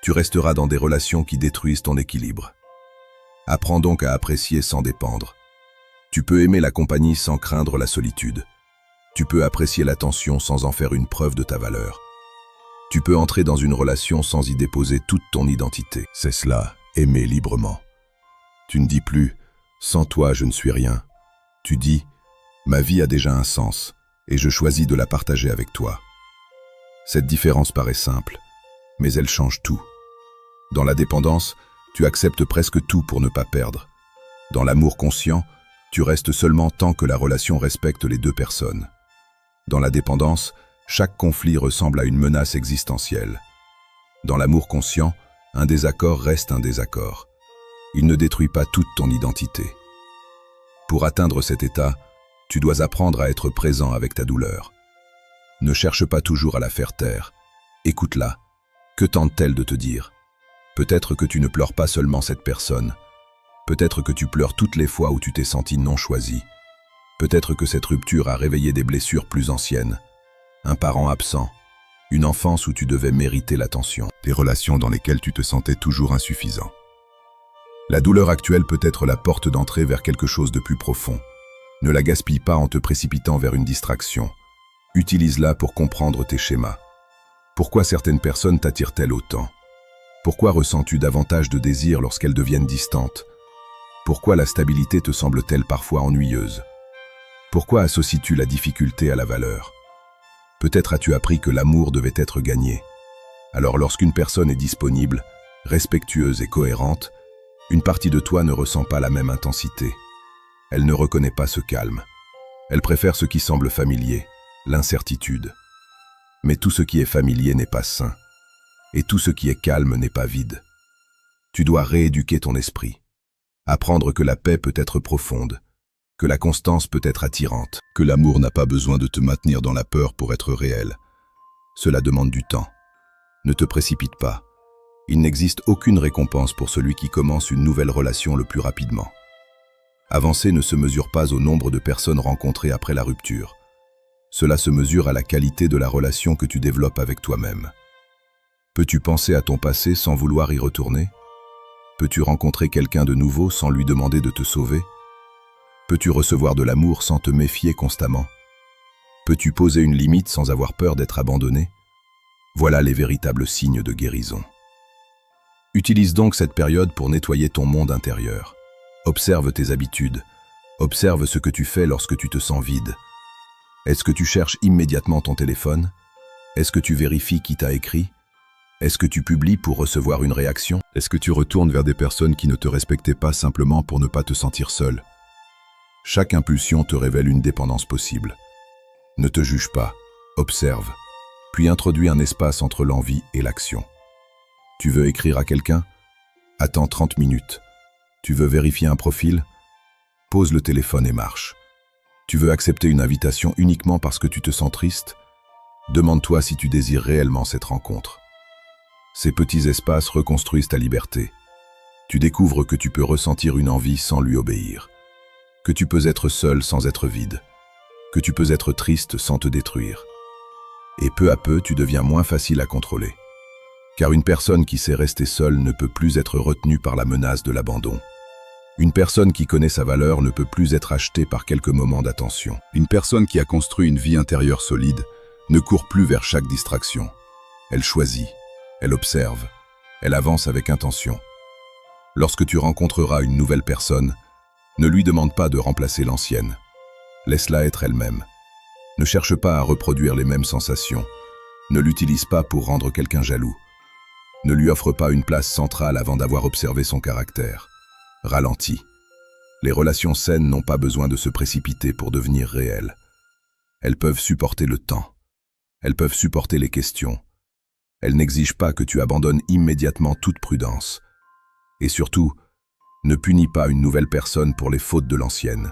tu resteras dans des relations qui détruisent ton équilibre. Apprends donc à apprécier sans dépendre. Tu peux aimer la compagnie sans craindre la solitude. Tu peux apprécier l'attention sans en faire une preuve de ta valeur. Tu peux entrer dans une relation sans y déposer toute ton identité. C'est cela, aimer librement. Tu ne dis plus « sans toi je ne suis rien ». Tu dis « ma vie a déjà un sens et je choisis de la partager avec toi ». Cette différence paraît simple, mais elle change tout. Dans la dépendance, tu acceptes presque tout pour ne pas perdre. Dans l'amour conscient, tu restes seulement tant que la relation respecte les deux personnes. Dans la dépendance, chaque conflit ressemble à une menace existentielle. Dans l'amour conscient, un désaccord reste un désaccord. Il ne détruit pas toute ton identité. Pour atteindre cet état, tu dois apprendre à être présent avec ta douleur. Ne cherche pas toujours à la faire taire. Écoute-la. Que tente-t-elle de te dire ? Peut-être que tu ne pleures pas seulement cette personne. Peut-être que tu pleures toutes les fois où tu t'es senti non choisi. Peut-être que cette rupture a réveillé des blessures plus anciennes. Un parent absent. Une enfance où tu devais mériter l'attention. Des relations dans lesquelles tu te sentais toujours insuffisant. La douleur actuelle peut être la porte d'entrée vers quelque chose de plus profond. Ne la gaspille pas en te précipitant vers une distraction. Utilise-la pour comprendre tes schémas. Pourquoi certaines personnes t'attirent-elles autant ? Pourquoi ressens-tu davantage de désir lorsqu'elles deviennent distantes ? Pourquoi la stabilité te semble-t-elle parfois ennuyeuse ? Pourquoi associes-tu la difficulté à la valeur ? Peut-être as-tu appris que l'amour devait être gagné. Alors lorsqu'une personne est disponible, respectueuse et cohérente, une partie de toi ne ressent pas la même intensité. Elle ne reconnaît pas ce calme. Elle préfère ce qui semble familier, l'incertitude. Mais tout ce qui est familier n'est pas sain. Et tout ce qui est calme n'est pas vide. Tu dois rééduquer ton esprit. Apprendre que la paix peut être profonde, que la constance peut être attirante, que l'amour n'a pas besoin de te maintenir dans la peur pour être réel. Cela demande du temps. Ne te précipite pas. Il n'existe aucune récompense pour celui qui commence une nouvelle relation le plus rapidement. Avancer ne se mesure pas au nombre de personnes rencontrées après la rupture. Cela se mesure à la qualité de la relation que tu développes avec toi-même. Peux-tu penser à ton passé sans vouloir y retourner ? Peux-tu rencontrer quelqu'un de nouveau sans lui demander de te sauver ? Peux-tu recevoir de l'amour sans te méfier constamment ? Peux-tu poser une limite sans avoir peur d'être abandonné ? Voilà les véritables signes de guérison. Utilise donc cette période pour nettoyer ton monde intérieur. Observe tes habitudes. Observe ce que tu fais lorsque tu te sens vide. Est-ce que tu cherches immédiatement ton téléphone ? Est-ce que tu vérifies qui t'a écrit ? Est-ce que tu publies pour recevoir une réaction ? Est-ce que tu retournes vers des personnes qui ne te respectaient pas simplement pour ne pas te sentir seul ? Chaque impulsion te révèle une dépendance possible. Ne te juge pas, observe, puis introduis un espace entre l'envie et l'action. Tu veux écrire à quelqu'un ? Attends 30 minutes. Tu veux vérifier un profil ? Pose le téléphone et marche. Tu veux accepter une invitation uniquement parce que tu te sens triste ? Demande-toi si tu désires réellement cette rencontre. Ces petits espaces reconstruisent ta liberté. Tu découvres que tu peux ressentir une envie sans lui obéir. Que tu peux être seul sans être vide. Que tu peux être triste sans te détruire. Et peu à peu, tu deviens moins facile à contrôler. Car une personne qui sait rester seule ne peut plus être retenue par la menace de l'abandon. Une personne qui connaît sa valeur ne peut plus être achetée par quelques moments d'attention. Une personne qui a construit une vie intérieure solide ne court plus vers chaque distraction. Elle choisit. Elle observe, elle avance avec intention. Lorsque tu rencontreras une nouvelle personne, ne lui demande pas de remplacer l'ancienne. Laisse-la être elle-même. Ne cherche pas à reproduire les mêmes sensations. Ne l'utilise pas pour rendre quelqu'un jaloux. Ne lui offre pas une place centrale avant d'avoir observé son caractère. Ralentis. Les relations saines n'ont pas besoin de se précipiter pour devenir réelles. Elles peuvent supporter le temps. Elles peuvent supporter les questions. Elles n'exigent pas que tu abandonnes immédiatement toute prudence. Et surtout, ne punis pas une nouvelle personne pour les fautes de l'ancienne.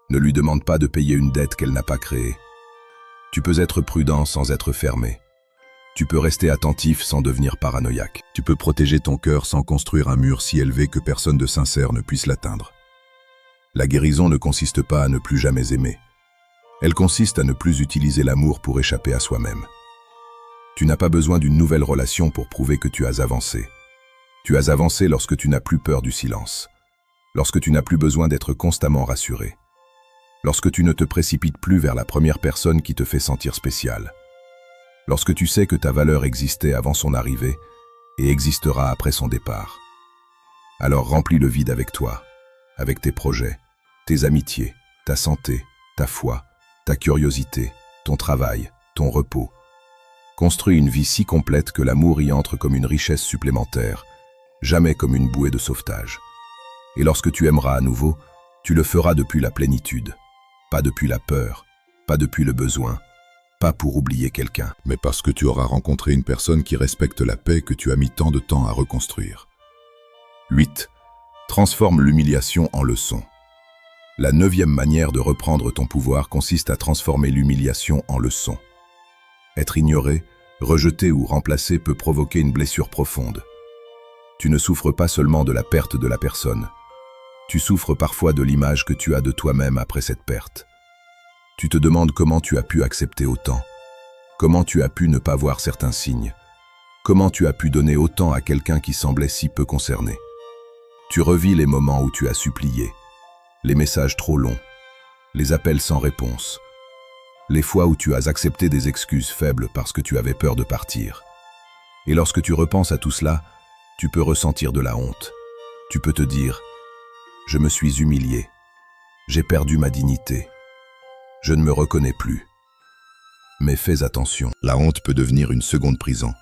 Ne lui demande pas de payer une dette qu'elle n'a pas créée. Tu peux être prudent sans être fermé. Tu peux rester attentif sans devenir paranoïaque. Tu peux protéger ton cœur sans construire un mur si élevé que personne de sincère ne puisse l'atteindre. La guérison ne consiste pas à ne plus jamais aimer. Elle consiste à ne plus utiliser l'amour pour échapper à soi-même. Tu n'as pas besoin d'une nouvelle relation pour prouver que tu as avancé. Tu as avancé lorsque tu n'as plus peur du silence, lorsque tu n'as plus besoin d'être constamment rassuré, lorsque tu ne te précipites plus vers la première personne qui te fait sentir spécial, lorsque tu sais que ta valeur existait avant son arrivée et existera après son départ. Alors remplis le vide avec toi, avec tes projets, tes amitiés, ta santé, ta foi, ta curiosité, ton travail, ton repos. Construis une vie si complète que l'amour y entre comme une richesse supplémentaire, jamais comme une bouée de sauvetage. Et lorsque tu aimeras à nouveau, tu le feras depuis la plénitude, pas depuis la peur, pas depuis le besoin, pas pour oublier quelqu'un. Mais parce que tu auras rencontré une personne qui respecte la paix que tu as mis tant de temps à reconstruire. 8. Transforme l'humiliation en leçon. La 9e manière de reprendre ton pouvoir consiste à transformer l'humiliation en leçon. Être ignoré, rejeté ou remplacé peut provoquer une blessure profonde. Tu ne souffres pas seulement de la perte de la personne. Tu souffres parfois de l'image que tu as de toi-même après cette perte. Tu te demandes comment tu as pu accepter autant, comment tu as pu ne pas voir certains signes, comment tu as pu donner autant à quelqu'un qui semblait si peu concerné. Tu revis les moments où tu as supplié, les messages trop longs, les appels sans réponse, les fois où tu as accepté des excuses faibles parce que tu avais peur de partir. Et lorsque tu repenses à tout cela, tu peux ressentir de la honte. Tu peux te dire « Je me suis humilié. J'ai perdu ma dignité. Je ne me reconnais plus. » Mais fais attention. La honte peut devenir une seconde prison.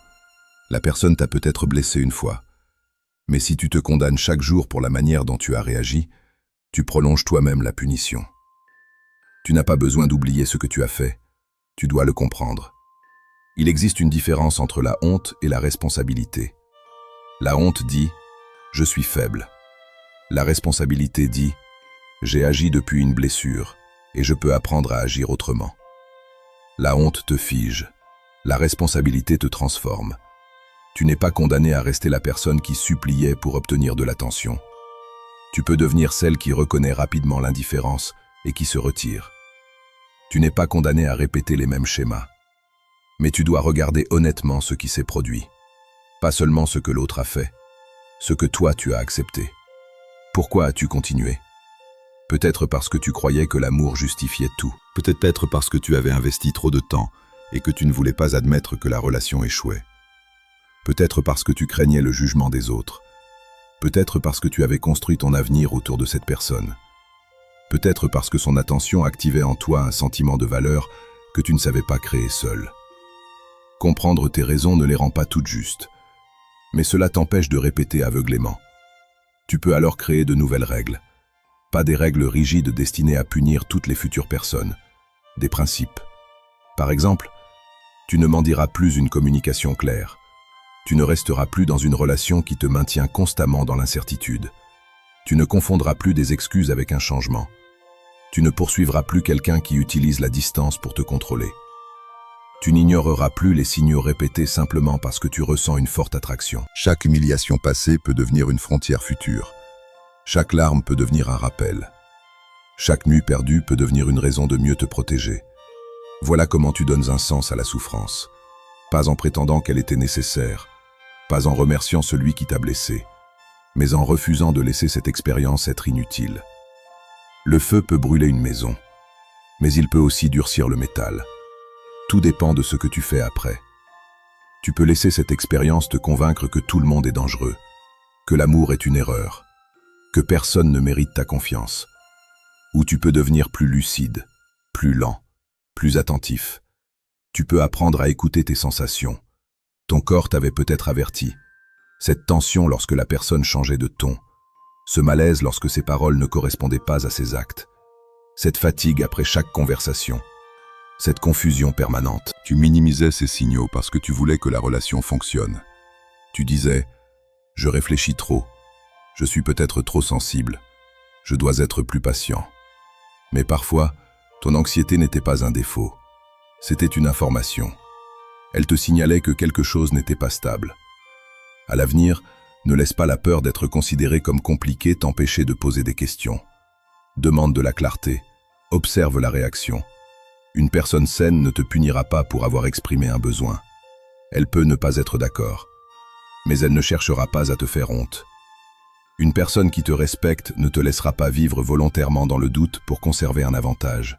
La personne t'a peut-être blessé une fois. Mais si tu te condamnes chaque jour pour la manière dont tu as réagi, tu prolonges toi-même la punition. Tu n'as pas besoin d'oublier ce que tu as fait. Tu dois le comprendre. Il existe une différence entre la honte et la responsabilité. La honte dit « Je suis faible ». La responsabilité dit « J'ai agi depuis une blessure et je peux apprendre à agir autrement ». La honte te fige. La responsabilité te transforme. Tu n'es pas condamné à rester la personne qui suppliait pour obtenir de l'attention. Tu peux devenir celle qui reconnaît rapidement l'indifférence et qui se retire. Tu n'es pas condamné à répéter les mêmes schémas. Mais tu dois regarder honnêtement ce qui s'est produit. Pas seulement ce que l'autre a fait, ce que toi tu as accepté. Pourquoi as-tu continué? Peut-être parce que tu croyais que l'amour justifiait tout. Peut-être parce que tu avais investi trop de temps et que tu ne voulais pas admettre que la relation échouait. Peut-être parce que tu craignais le jugement des autres. Peut-être parce que tu avais construit ton avenir autour de cette personne. Peut-être parce que son attention activait en toi un sentiment de valeur que tu ne savais pas créer seul. Comprendre tes raisons ne les rend pas toutes justes. Mais cela t'empêche de répéter aveuglément. Tu peux alors créer de nouvelles règles. Pas des règles rigides destinées à punir toutes les futures personnes. Des principes. Par exemple, tu ne mendiras plus une communication claire. Tu ne resteras plus dans une relation qui te maintient constamment dans l'incertitude. Tu ne confondras plus des excuses avec un changement. Tu ne poursuivras plus quelqu'un qui utilise la distance pour te contrôler. Tu n'ignoreras plus les signaux répétés simplement parce que tu ressens une forte attraction. Chaque humiliation passée peut devenir une frontière future. Chaque larme peut devenir un rappel. Chaque nuit perdue peut devenir une raison de mieux te protéger. Voilà comment tu donnes un sens à la souffrance. Pas en prétendant qu'elle était nécessaire, pas en remerciant celui qui t'a blessé, mais en refusant de laisser cette expérience être inutile. Le feu peut brûler une maison, mais il peut aussi durcir le métal. Tout dépend de ce que tu fais après. Tu peux laisser cette expérience te convaincre que tout le monde est dangereux, que l'amour est une erreur, que personne ne mérite ta confiance, où tu peux devenir plus lucide, plus lent, plus attentif. Tu peux apprendre à écouter tes sensations. Ton corps t'avait peut-être averti. Cette tension lorsque la personne changeait de ton, ce malaise lorsque ses paroles ne correspondaient pas à ses actes, cette fatigue après chaque conversation, cette confusion permanente. Tu minimisais ces signaux parce que tu voulais que la relation fonctionne. Tu disais « Je réfléchis trop, je suis peut-être trop sensible, je dois être plus patient ». Mais parfois, ton anxiété n'était pas un défaut, c'était une information. Elle te signalait que quelque chose n'était pas stable. À l'avenir, ne laisse pas la peur d'être considéré comme compliqué t'empêcher de poser des questions. Demande de la clarté, observe la réaction. Une personne saine ne te punira pas pour avoir exprimé un besoin. Elle peut ne pas être d'accord, mais elle ne cherchera pas à te faire honte. Une personne qui te respecte ne te laissera pas vivre volontairement dans le doute pour conserver un avantage.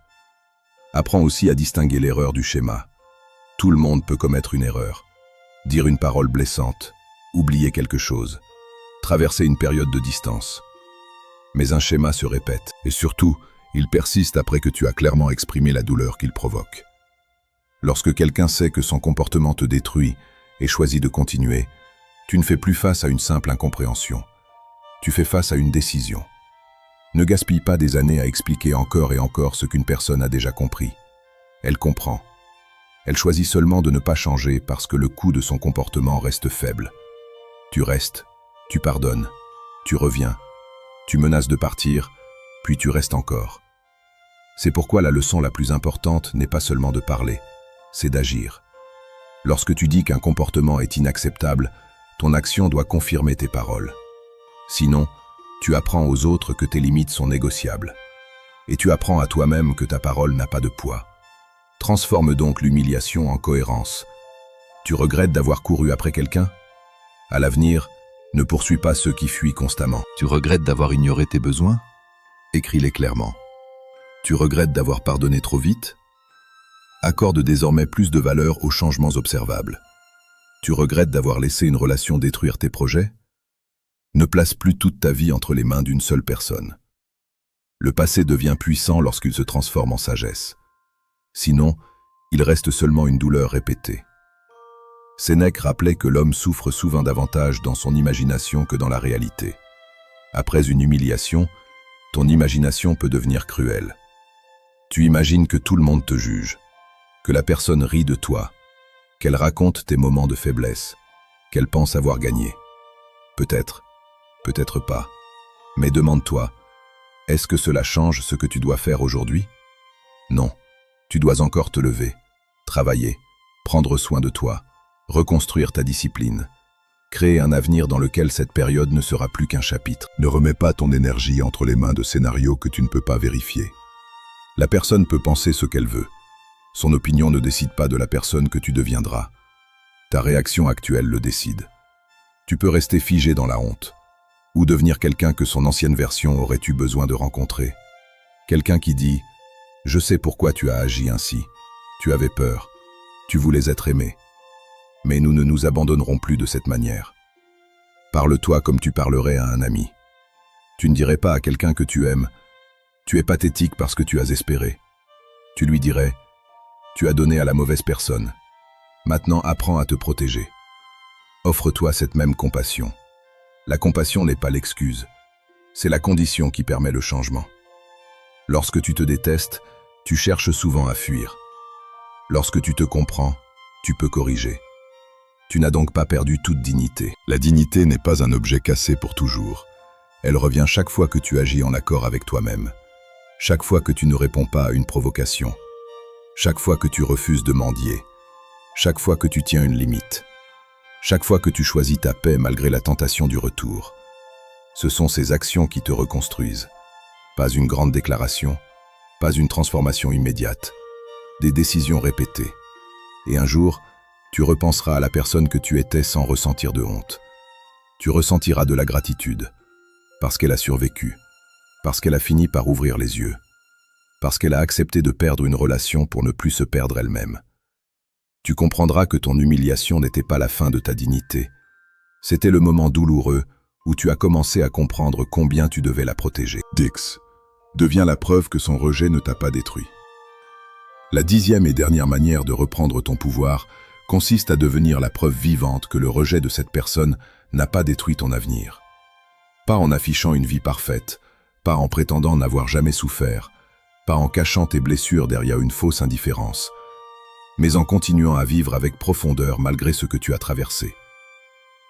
Apprends aussi à distinguer l'erreur du schéma. Tout le monde peut commettre une erreur. Dire une parole blessante, oublier quelque chose, traverser une période de distance. Mais un schéma se répète, et surtout, il persiste après que tu as clairement exprimé la douleur qu'il provoque. Lorsque quelqu'un sait que son comportement te détruit et choisit de continuer, tu ne fais plus face à une simple incompréhension. Tu fais face à une décision. Ne gaspille pas des années à expliquer encore et encore ce qu'une personne a déjà compris. Elle comprend. Elle choisit seulement de ne pas changer parce que le coût de son comportement reste faible. Tu restes, tu pardonnes, tu reviens, tu menaces de partir, puis tu restes encore. C'est pourquoi la leçon la plus importante n'est pas seulement de parler, c'est d'agir. Lorsque tu dis qu'un comportement est inacceptable, ton action doit confirmer tes paroles. Sinon, tu apprends aux autres que tes limites sont négociables. Et tu apprends à toi-même que ta parole n'a pas de poids. Transforme donc l'humiliation en cohérence. Tu regrettes d'avoir couru après quelqu'un? À l'avenir, ne poursuis pas ceux qui fuient constamment. Tu regrettes d'avoir ignoré tes besoins? Écris-les clairement. Tu regrettes d'avoir pardonné trop vite? Accorde désormais plus de valeur aux changements observables. Tu regrettes d'avoir laissé une relation détruire tes projets? Ne place plus toute ta vie entre les mains d'une seule personne. Le passé devient puissant lorsqu'il se transforme en sagesse. Sinon, il reste seulement une douleur répétée. Sénèque rappelait que l'homme souffre souvent davantage dans son imagination que dans la réalité. Après une humiliation, ton imagination peut devenir cruelle. Tu imagines que tout le monde te juge, que la personne rit de toi, qu'elle raconte tes moments de faiblesse, qu'elle pense avoir gagné. Peut-être, peut-être pas. Mais demande-toi, est-ce que cela change ce que tu dois faire aujourd'hui? Non, tu dois encore te lever, travailler, prendre soin de toi, reconstruire ta discipline, créer un avenir dans lequel cette période ne sera plus qu'un chapitre. Ne remets pas ton énergie entre les mains de scénarios que tu ne peux pas vérifier. La personne peut penser ce qu'elle veut. Son opinion ne décide pas de la personne que tu deviendras. Ta réaction actuelle le décide. Tu peux rester figé dans la honte, ou devenir quelqu'un que son ancienne version aurait eu besoin de rencontrer. Quelqu'un qui dit « Je sais pourquoi tu as agi ainsi. Tu avais peur. Tu voulais être aimé. Mais nous ne nous abandonnerons plus de cette manière. » Parle-toi comme tu parlerais à un ami. Tu ne dirais pas à quelqu'un que tu aimes « Tu es pathétique parce que tu as espéré. » Tu lui dirais « Tu as donné à la mauvaise personne. Maintenant apprends à te protéger. » Offre-toi cette même compassion. La compassion n'est pas l'excuse. C'est la condition qui permet le changement. Lorsque tu te détestes, tu cherches souvent à fuir. Lorsque tu te comprends, tu peux corriger. Tu n'as donc pas perdu toute dignité. La dignité n'est pas un objet cassé pour toujours. Elle revient chaque fois que tu agis en accord avec toi-même. Chaque fois que tu ne réponds pas à une provocation. Chaque fois que tu refuses de mendier. Chaque fois que tu tiens une limite. Chaque fois que tu choisis ta paix malgré la tentation du retour. Ce sont ces actions qui te reconstruisent. Pas une grande déclaration, pas une transformation immédiate. Des décisions répétées. Et un jour, tu repenseras à la personne que tu étais sans ressentir de honte. Tu ressentiras de la gratitude, parce qu'elle a survécu, parce qu'elle a fini par ouvrir les yeux, parce qu'elle a accepté de perdre une relation pour ne plus se perdre elle-même. Tu comprendras que ton humiliation n'était pas la fin de ta dignité. C'était le moment douloureux où tu as commencé à comprendre combien tu devais la protéger. Dix devient la preuve que son rejet ne t'a pas détruit. La 10e et dernière manière de reprendre ton pouvoir consiste à devenir la preuve vivante que le rejet de cette personne n'a pas détruit ton avenir. Pas en affichant une vie parfaite, pas en prétendant n'avoir jamais souffert, pas en cachant tes blessures derrière une fausse indifférence, mais en continuant à vivre avec profondeur malgré ce que tu as traversé.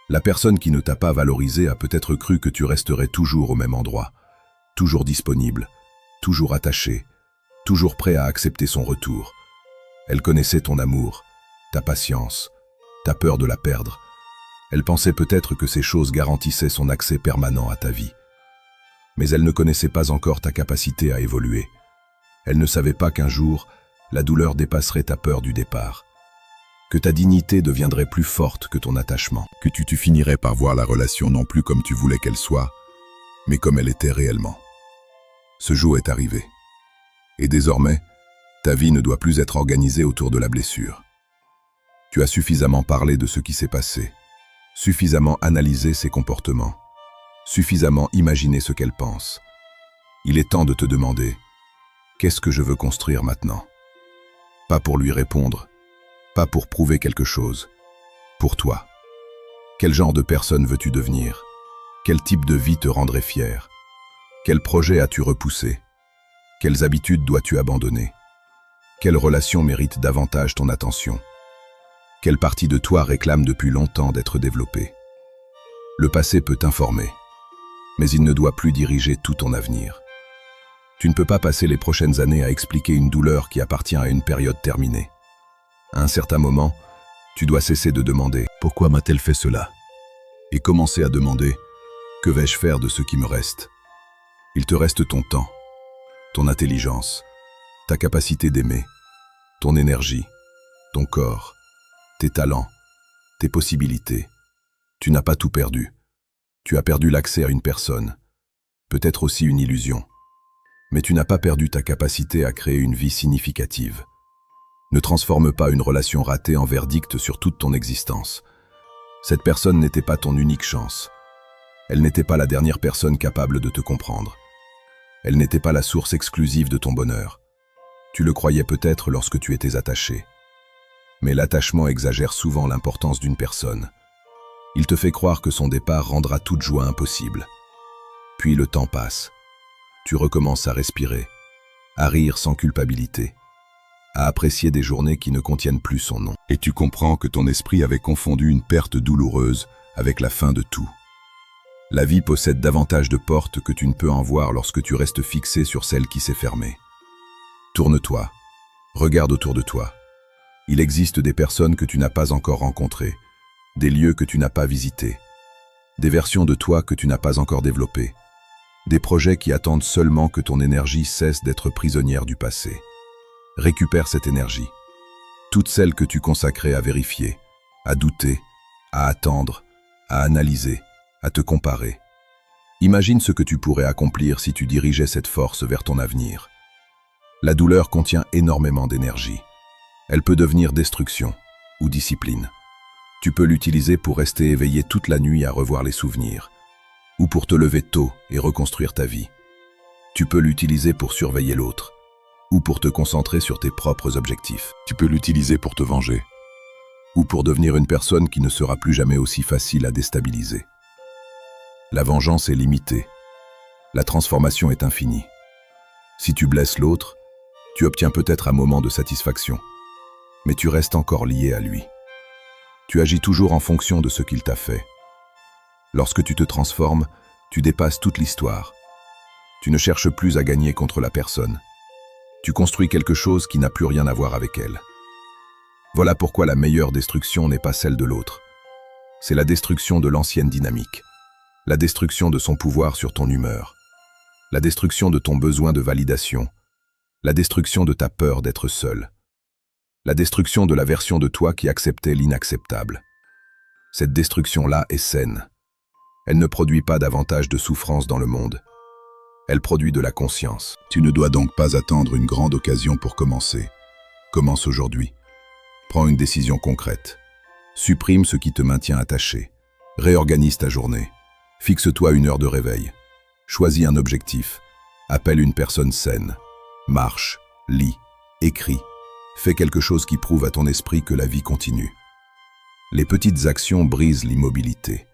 La personne qui ne t'a pas valorisé a peut-être cru que tu resterais toujours au même endroit, toujours disponible, toujours attaché, toujours prêt à accepter son retour. Elle connaissait ton amour, ta patience, ta peur de la perdre. Elle pensait peut-être que ces choses garantissaient son accès permanent à ta vie. Mais elle ne connaissait pas encore ta capacité à évoluer. Elle ne savait pas qu'un jour, la douleur dépasserait ta peur du départ, que ta dignité deviendrait plus forte que ton attachement, que tu finirais par voir la relation non plus comme tu voulais qu'elle soit, mais comme elle était réellement. Ce jour est arrivé. Et désormais, ta vie ne doit plus être organisée autour de la blessure. Tu as suffisamment parlé de ce qui s'est passé, suffisamment analysé ses comportements, suffisamment imaginé ce qu'elle pense. Il est temps de te demander, qu'est-ce que je veux construire maintenant? Pas pour lui répondre, pas pour prouver quelque chose, pour toi. Quel genre de personne veux-tu devenir? Quel type de vie te rendrait fier? Quel projet as-tu repoussé? Quelles habitudes dois-tu abandonner? Quelle relation mérite davantage ton attention? Quelle partie de toi réclame depuis longtemps d'être développée? Le passé peut t'informer, mais il ne doit plus diriger tout ton avenir. Tu ne peux pas passer les prochaines années à expliquer une douleur qui appartient à une période terminée. À un certain moment, tu dois cesser de demander « Pourquoi m'a-t-elle fait cela ?» et commencer à demander « Que vais-je faire de ce qui me reste ?» Il te reste ton temps, ton intelligence, ta capacité d'aimer, ton énergie, ton corps, tes talents, tes possibilités. Tu n'as pas tout perdu. Tu as perdu l'accès à une personne, peut-être aussi une illusion. Mais tu n'as pas perdu ta capacité à créer une vie significative. Ne transforme pas une relation ratée en verdict sur toute ton existence. Cette personne n'était pas ton unique chance. Elle n'était pas la dernière personne capable de te comprendre. Elle n'était pas la source exclusive de ton bonheur. Tu le croyais peut-être lorsque tu étais attaché. Mais l'attachement exagère souvent l'importance d'une personne. Il te fait croire que son départ rendra toute joie impossible. Puis le temps passe. Tu recommences à respirer, à rire sans culpabilité, à apprécier des journées qui ne contiennent plus son nom. Et tu comprends que ton esprit avait confondu une perte douloureuse avec la fin de tout. La vie possède davantage de portes que tu ne peux en voir lorsque tu restes fixé sur celle qui s'est fermée. Tourne-toi, regarde autour de toi. Il existe des personnes que tu n'as pas encore rencontrées, des lieux que tu n'as pas visités, des versions de toi que tu n'as pas encore développées, des projets qui attendent seulement que ton énergie cesse d'être prisonnière du passé. Récupère cette énergie, toute celle que tu consacrais à vérifier, à douter, à attendre, à analyser, à te comparer. Imagine ce que tu pourrais accomplir si tu dirigeais cette force vers ton avenir. La douleur contient énormément d'énergie. Elle peut devenir destruction ou discipline. Tu peux l'utiliser pour rester éveillé toute la nuit à revoir les souvenirs, ou pour te lever tôt et reconstruire ta vie. Tu peux l'utiliser pour surveiller l'autre, ou pour te concentrer sur tes propres objectifs. Tu peux l'utiliser pour te venger, ou pour devenir une personne qui ne sera plus jamais aussi facile à déstabiliser. La vengeance est limitée. La transformation est infinie. Si tu blesses l'autre, tu obtiens peut-être un moment de satisfaction, mais tu restes encore lié à lui. Tu agis toujours en fonction de ce qu'il t'a fait. Lorsque tu te transformes, tu dépasses toute l'histoire. Tu ne cherches plus à gagner contre la personne. Tu construis quelque chose qui n'a plus rien à voir avec elle. Voilà pourquoi la meilleure destruction n'est pas celle de l'autre. C'est la destruction de l'ancienne dynamique, la destruction de son pouvoir sur ton humeur, la destruction de ton besoin de validation, la destruction de ta peur d'être seul, la destruction de la version de toi qui acceptait l'inacceptable. Cette destruction-là est saine. Elle ne produit pas davantage de souffrance dans le monde. Elle produit de la conscience. Tu ne dois donc pas attendre une grande occasion pour commencer. Commence aujourd'hui. Prends une décision concrète. Supprime ce qui te maintient attaché. Réorganise ta journée. Fixe-toi une heure de réveil. Choisis un objectif. Appelle une personne saine. Marche, lis, écris. Fais quelque chose qui prouve à ton esprit que la vie continue. Les petites actions brisent l'immobilité.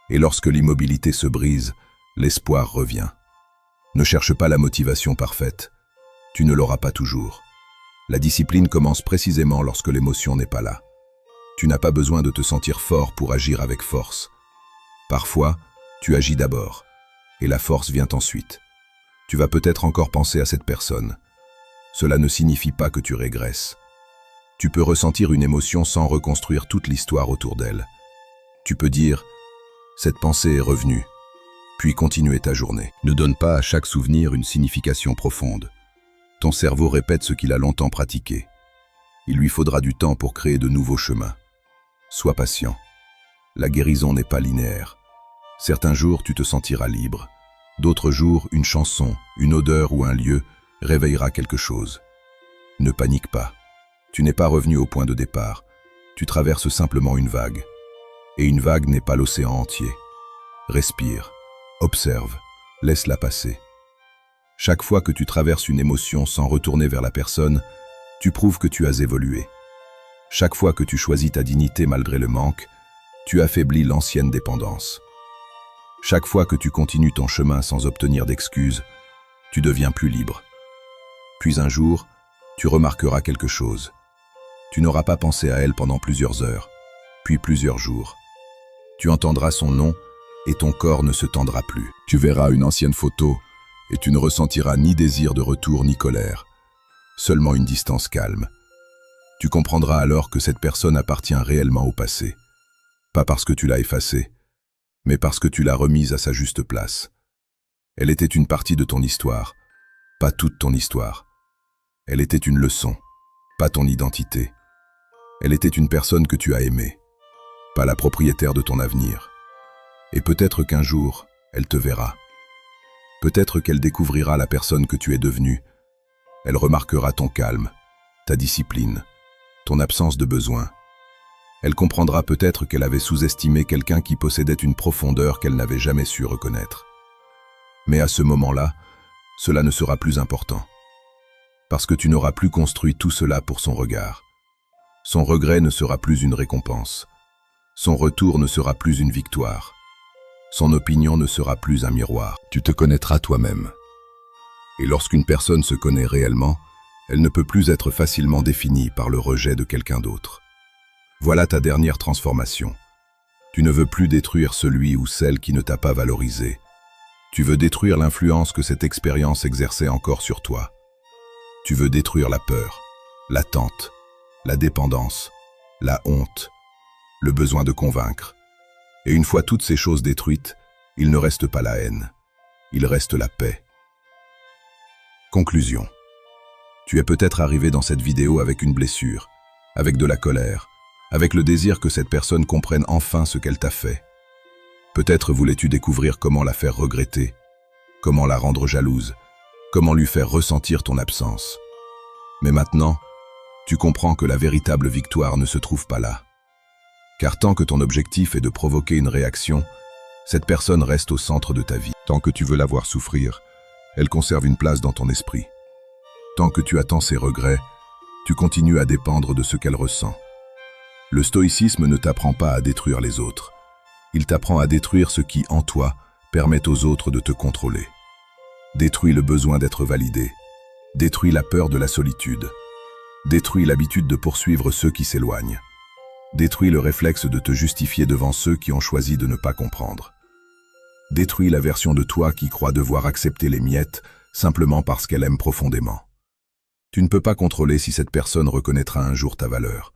Et lorsque l'immobilité se brise, l'espoir revient. Ne cherche pas la motivation parfaite. Tu ne l'auras pas toujours. La discipline commence précisément lorsque l'émotion n'est pas là. Tu n'as pas besoin de te sentir fort pour agir avec force. Parfois, tu agis d'abord, et la force vient ensuite. Tu vas peut-être encore penser à cette personne. Cela ne signifie pas que tu régresses. Tu peux ressentir une émotion sans reconstruire toute l'histoire autour d'elle. Tu peux dire « cette pensée est revenue », puis continuer ta journée. Ne donne pas à chaque souvenir une signification profonde. Ton cerveau répète ce qu'il a longtemps pratiqué. Il lui faudra du temps pour créer de nouveaux chemins. Sois patient. La guérison n'est pas linéaire. Certains jours, tu te sentiras libre. D'autres jours, une chanson, une odeur ou un lieu réveillera quelque chose. Ne panique pas. Tu n'es pas revenu au point de départ. Tu traverses simplement une vague. Et une vague n'est pas l'océan entier. Respire, observe, laisse-la passer. Chaque fois que tu traverses une émotion sans retourner vers la personne, tu prouves que tu as évolué. Chaque fois que tu choisis ta dignité malgré le manque, tu affaiblis l'ancienne dépendance. Chaque fois que tu continues ton chemin sans obtenir d'excuses, tu deviens plus libre. Puis un jour, tu remarqueras quelque chose. Tu n'auras pas pensé à elle pendant plusieurs heures, puis plusieurs jours. Tu entendras son nom et ton corps ne se tendra plus. Tu verras une ancienne photo et tu ne ressentiras ni désir de retour ni colère, seulement une distance calme. Tu comprendras alors que cette personne appartient réellement au passé, pas parce que tu l'as effacée, mais parce que tu l'as remise à sa juste place. Elle était une partie de ton histoire, pas toute ton histoire. Elle était une leçon, pas ton identité. Elle était une personne que tu as aimée, pas la propriétaire de ton avenir. Et peut-être qu'un jour, elle te verra. Peut-être qu'elle découvrira la personne que tu es devenue. Elle remarquera ton calme, ta discipline, ton absence de besoin. Elle comprendra peut-être qu'elle avait sous-estimé quelqu'un qui possédait une profondeur qu'elle n'avait jamais su reconnaître. Mais à ce moment-là, cela ne sera plus important. Parce que tu n'auras plus construit tout cela pour son regard. Son regret ne sera plus une récompense. Son retour ne sera plus une victoire. Son opinion ne sera plus un miroir. Tu te connaîtras toi-même. Et lorsqu'une personne se connaît réellement, elle ne peut plus être facilement définie par le rejet de quelqu'un d'autre. Voilà ta dernière transformation. Tu ne veux plus détruire celui ou celle qui ne t'a pas valorisé. Tu veux détruire l'influence que cette expérience exerçait encore sur toi. Tu veux détruire la peur, l'attente, la dépendance, la honte, le besoin de convaincre. Et une fois toutes ces choses détruites, il ne reste pas la haine, il reste la paix. Conclusion. Tu es peut-être arrivé dans cette vidéo avec une blessure, avec de la colère, avec le désir que cette personne comprenne enfin ce qu'elle t'a fait. Peut-être voulais-tu découvrir comment la faire regretter, comment la rendre jalouse, comment lui faire ressentir ton absence. Mais maintenant, tu comprends que la véritable victoire ne se trouve pas là. Car tant que ton objectif est de provoquer une réaction, cette personne reste au centre de ta vie. Tant que tu veux la voir souffrir, elle conserve une place dans ton esprit. Tant que tu attends ses regrets, tu continues à dépendre de ce qu'elle ressent. Le stoïcisme ne t'apprend pas à détruire les autres. Il t'apprend à détruire ce qui, en toi, permet aux autres de te contrôler. Détruis le besoin d'être validé. Détruis la peur de la solitude. Détruis l'habitude de poursuivre ceux qui s'éloignent. Détruis le réflexe de te justifier devant ceux qui ont choisi de ne pas comprendre. Détruis la version de toi qui croit devoir accepter les miettes simplement parce qu'elle aime profondément. Tu ne peux pas contrôler si cette personne reconnaîtra un jour ta valeur.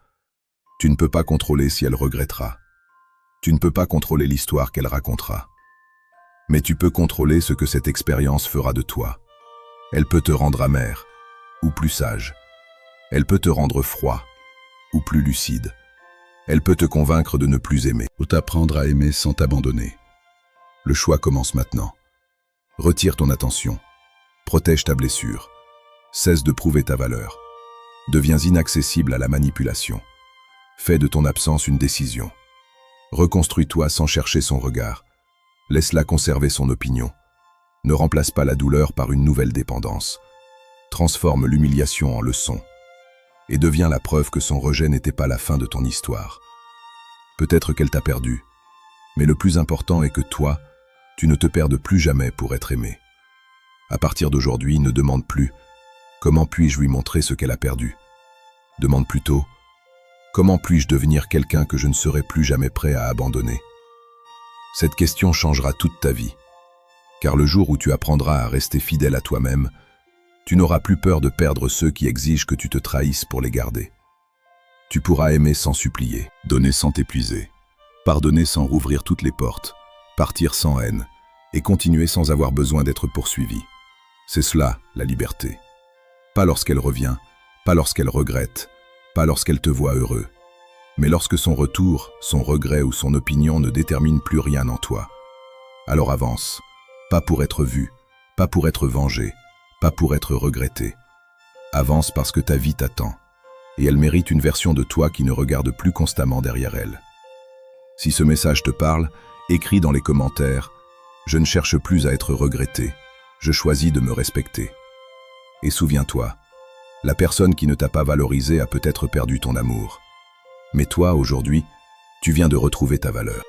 Tu ne peux pas contrôler si elle regrettera. Tu ne peux pas contrôler l'histoire qu'elle racontera. Mais tu peux contrôler ce que cette expérience fera de toi. Elle peut te rendre amer, ou plus sage. Elle peut te rendre froid, ou plus lucide. Elle peut te convaincre de ne plus aimer, ou t'apprendre à aimer sans t'abandonner. Le choix commence maintenant. Retire ton attention. Protège ta blessure. Cesse de prouver ta valeur. Deviens inaccessible à la manipulation. Fais de ton absence une décision. Reconstruis-toi sans chercher son regard. Laisse-la conserver son opinion. Ne remplace pas la douleur par une nouvelle dépendance. Transforme l'humiliation en leçon. Et deviens la preuve que son rejet n'était pas la fin de ton histoire. Peut-être qu'elle t'a perdu, mais le plus important est que toi, tu ne te perdes plus jamais pour être aimé. À partir d'aujourd'hui, ne demande plus « Comment puis-je lui montrer ce qu'elle a perdu ?» Demande plutôt « Comment puis-je devenir quelqu'un que je ne serai plus jamais prêt à abandonner ?» Cette question changera toute ta vie, car le jour où tu apprendras à rester fidèle à toi-même, tu n'auras plus peur de perdre ceux qui exigent que tu te trahisses pour les garder. Tu pourras aimer sans supplier, donner sans t'épuiser, pardonner sans rouvrir toutes les portes, partir sans haine et continuer sans avoir besoin d'être poursuivi. C'est cela, la liberté. Pas lorsqu'elle revient, pas lorsqu'elle regrette, pas lorsqu'elle te voit heureux, mais lorsque son retour, son regret ou son opinion ne déterminent plus rien en toi. Alors avance, pas pour être vu, pas pour être vengé, pas pour être regretté. Avance parce que ta vie t'attend, et elle mérite une version de toi qui ne regarde plus constamment derrière elle. Si ce message te parle, écris dans les commentaires « Je ne cherche plus à être regretté, je choisis de me respecter ». Et souviens-toi, la personne qui ne t'a pas valorisé a peut-être perdu ton amour. Mais toi, aujourd'hui, tu viens de retrouver ta valeur.